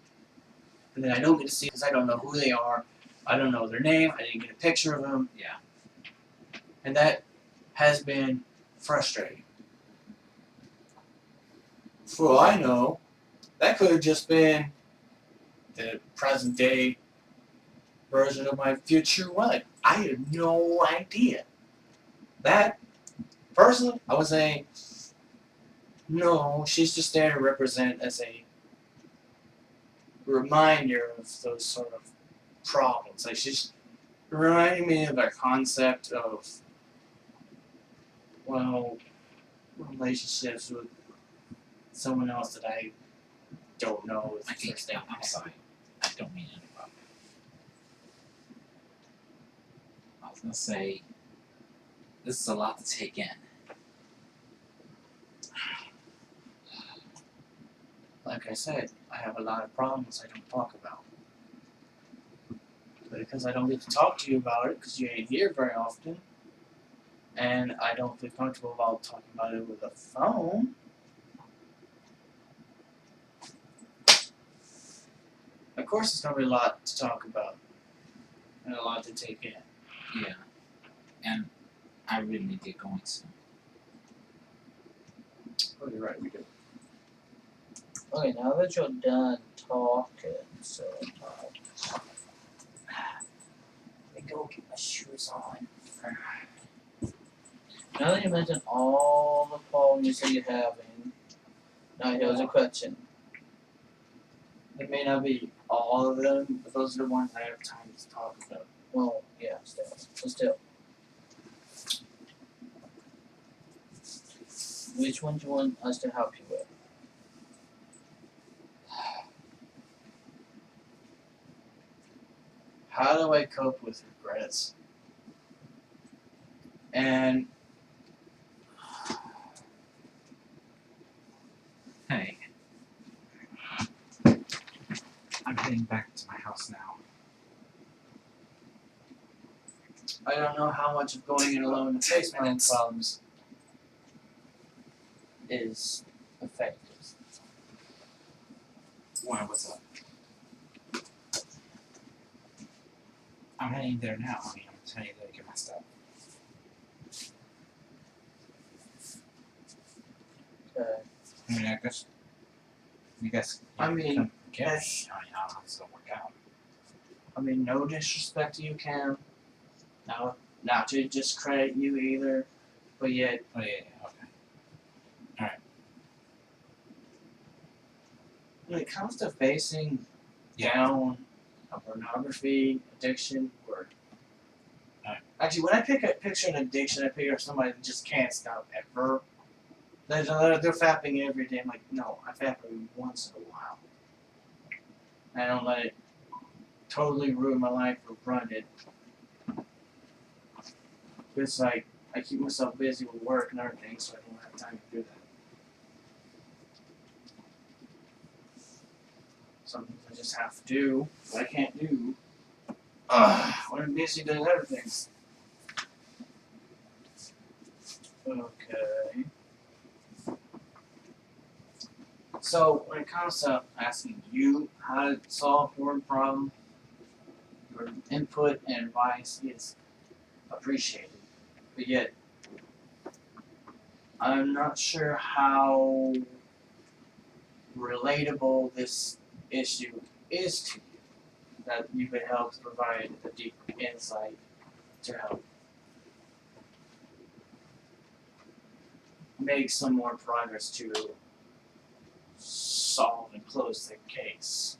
And then I don't get to see because I don't know who they are. I don't know their name. I didn't get a picture of them. Yeah. And that has been frustrating. For all I know, that could have just been the present day version of my future wife. I had no idea. That, personally, I would say, no, she's just there to represent as a reminder of those sort of problems. Like, she's reminding me of that concept of, well, relationships with someone else that I don't know is I the think first thing. I'm sorry. I don't mean to interrupt. I was gonna say, this is a lot to take in. Like I said, I have a lot of problems I don't talk about. But because I don't get to talk to you about it, because you ain't here very often, and I don't feel comfortable about talking about it with a phone, of course it's going to be a lot to talk about and a lot to take in. Yeah. And I really need to get going soon. Oh, you're right, we do. Okay, now that you're done talking, so let me go get my shoes on. Now that you mentioned all the problems you say you're having, now here's a question. It may not be all of them, but those are the ones I have time to talk about. Well, yeah, still. Which one do you want us to help you with? How do I cope with regrets? And Hey. I'm heading back to my house now. I don't know how much of going it alone to face my own problems is effective. Why, what's up? I'm heading there now. I mean, I'm heading there to get my stuff. I mean, I guess. You guys. I mean, come get me. that's- I mean, I don't know how this is gonna work out. I mean, no disrespect to you, Cam. Not to discredit you either, but yet, Oh yeah, okay. when it comes to facing Yeah. down a pornography addiction, or Alright. actually, when I picture an addiction, I picture somebody that just can't stop ever. They're fapping every day. I'm like, no, I fap every once in a while. I don't let it totally ruin my life or run it. It's like I keep myself busy with work and everything, so I don't have time to do that. Some things I just have to do, but I can't do when I'm busy doing other things. Okay. So when it comes to asking you how to solve your problem, your input and advice is appreciated. But yet, I'm not sure how relatable this issue is to you. That you could help provide a deeper insight to help make some more progress to solve and close the case.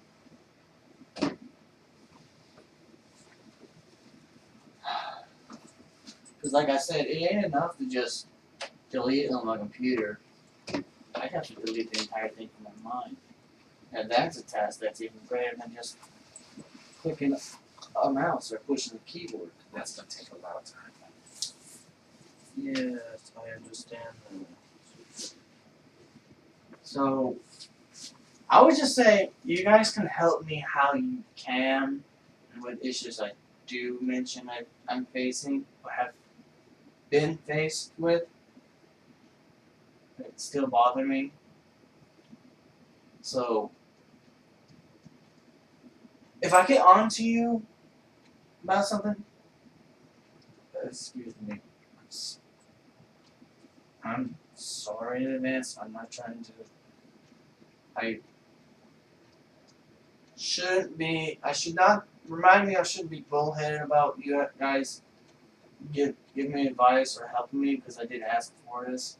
Because like I said, it ain't enough to just delete it on my computer. I have to delete the entire thing from my mind. And that's a task that's even greater than just clicking a mouse or pushing the keyboard. That's gonna take a lot of time. Yes, I understand that. So, I would just say you guys can help me how you can and what issues I do mention I'm facing or have been faced with that still bother me. So, if I get on to you about something, excuse me, I'm sorry in advance. I'm not trying to. I should not remind me I shouldn't be bullheaded about you guys give me advice or helping me because I did ask for this.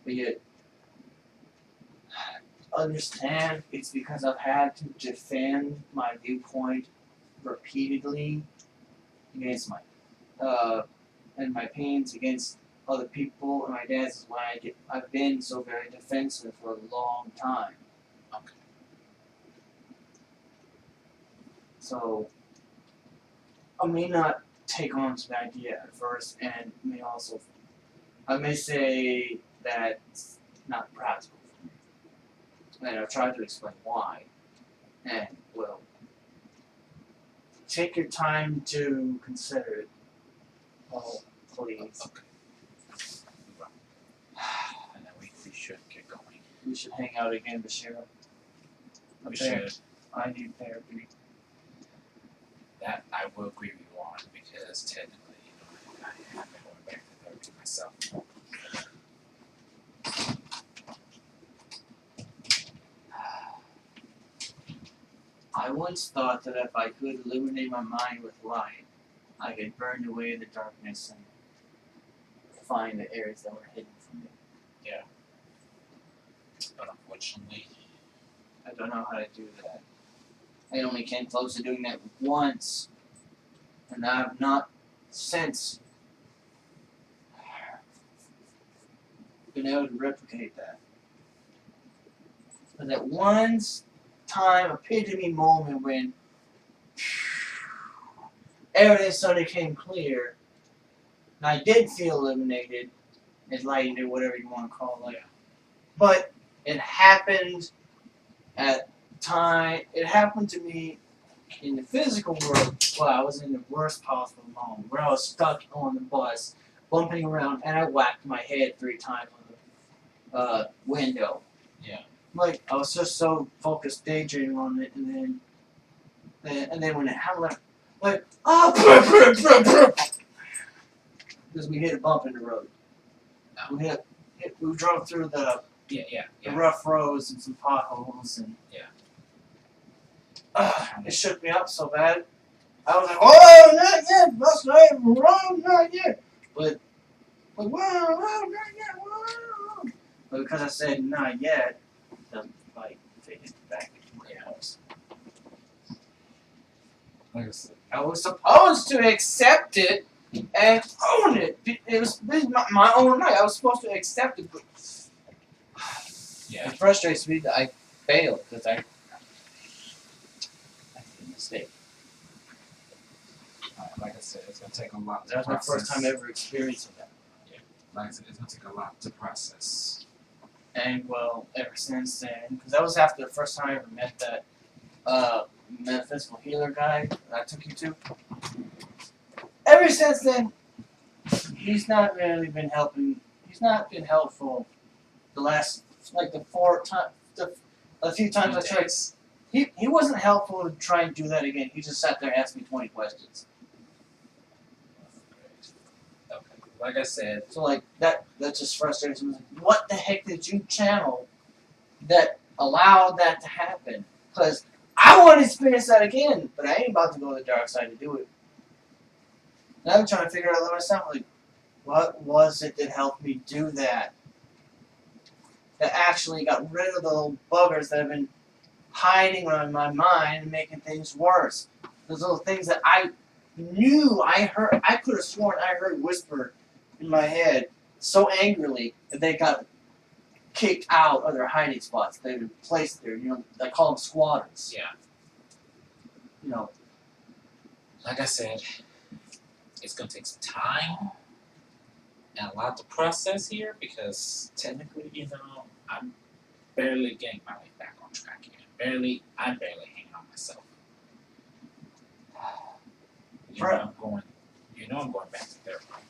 But yet, understand it's because I've had to defend my viewpoint repeatedly against my and my pains against other people and my dad's is why I've been so very defensive for a long time. Okay. So I may not take on to the idea at first and I may say that it's not practical for me. And I've tried to explain why. And well, take your time to consider it. Oh, please. Okay. And then we should get going. We should hang out again, Bashir. We should. I need therapy. That I will agree with you on because technically, I have been going back to therapy myself. I once thought that if I could illuminate my mind with light, I could burn away the darkness and find the areas that were hidden from me. Yeah. But unfortunately, I don't know how to do that. I only came close to doing that once, and I have not since been able to replicate that. But that one time, epitome moment when everything suddenly came clear, and I did feel illuminated, enlightened, or whatever you want to call it. yeah. But it happened at time. It happened to me in the physical world while I was in the worst possible moment, where I was stuck on the bus, bumping around, and I whacked my head 3 times on the window. Yeah. Like I was just so focused, daydreaming on it, and then when it happened, like because we hit a bump in the road. No. We drove through the Yeah. rough roads and some potholes and it shook me up so bad. I was like, oh, not yet, bus driver, wrong, not yet. But whoa, not yet, whoa. But because I said not yet, the bike faded back into my house. Like I said, I was supposed to accept it and own it. This is my own right. I was supposed to accept it, but yeah. it frustrates me that I failed because I made a mistake. Like I said, it's gonna take a lot to That was my process. first time ever experiencing that. Like I said, it's gonna take a lot to process. And well, ever since then, because that was after the first time I ever met that metaphysical healer guy that I took you to. Ever since then, he's not really been helping. He's not been helpful. The last, like a few times I tried. He wasn't helpful to try and do that again. He just sat there and asked me 20 questions. Okay. Like I said, So like that just frustrates me. Like, what the heck did you channel that allowed that to happen? Because I want to experience that again, but I ain't about to go to the dark side to do it. And I'm trying to figure out myself, like, what was it that helped me do that? That actually got rid of the little buggers that have been hiding in my mind and making things worse. Those little things that I knew I heard, I could have sworn I heard whispered in my head so angrily that they got kicked out of their hiding spots. They've been placed there. You know, they call them squatters. yeah. You know, Like I said, it's gonna take some time and a lot to process here because technically, I'm barely getting my life back on track here. I'm barely hanging on myself. I'm going back to therapy.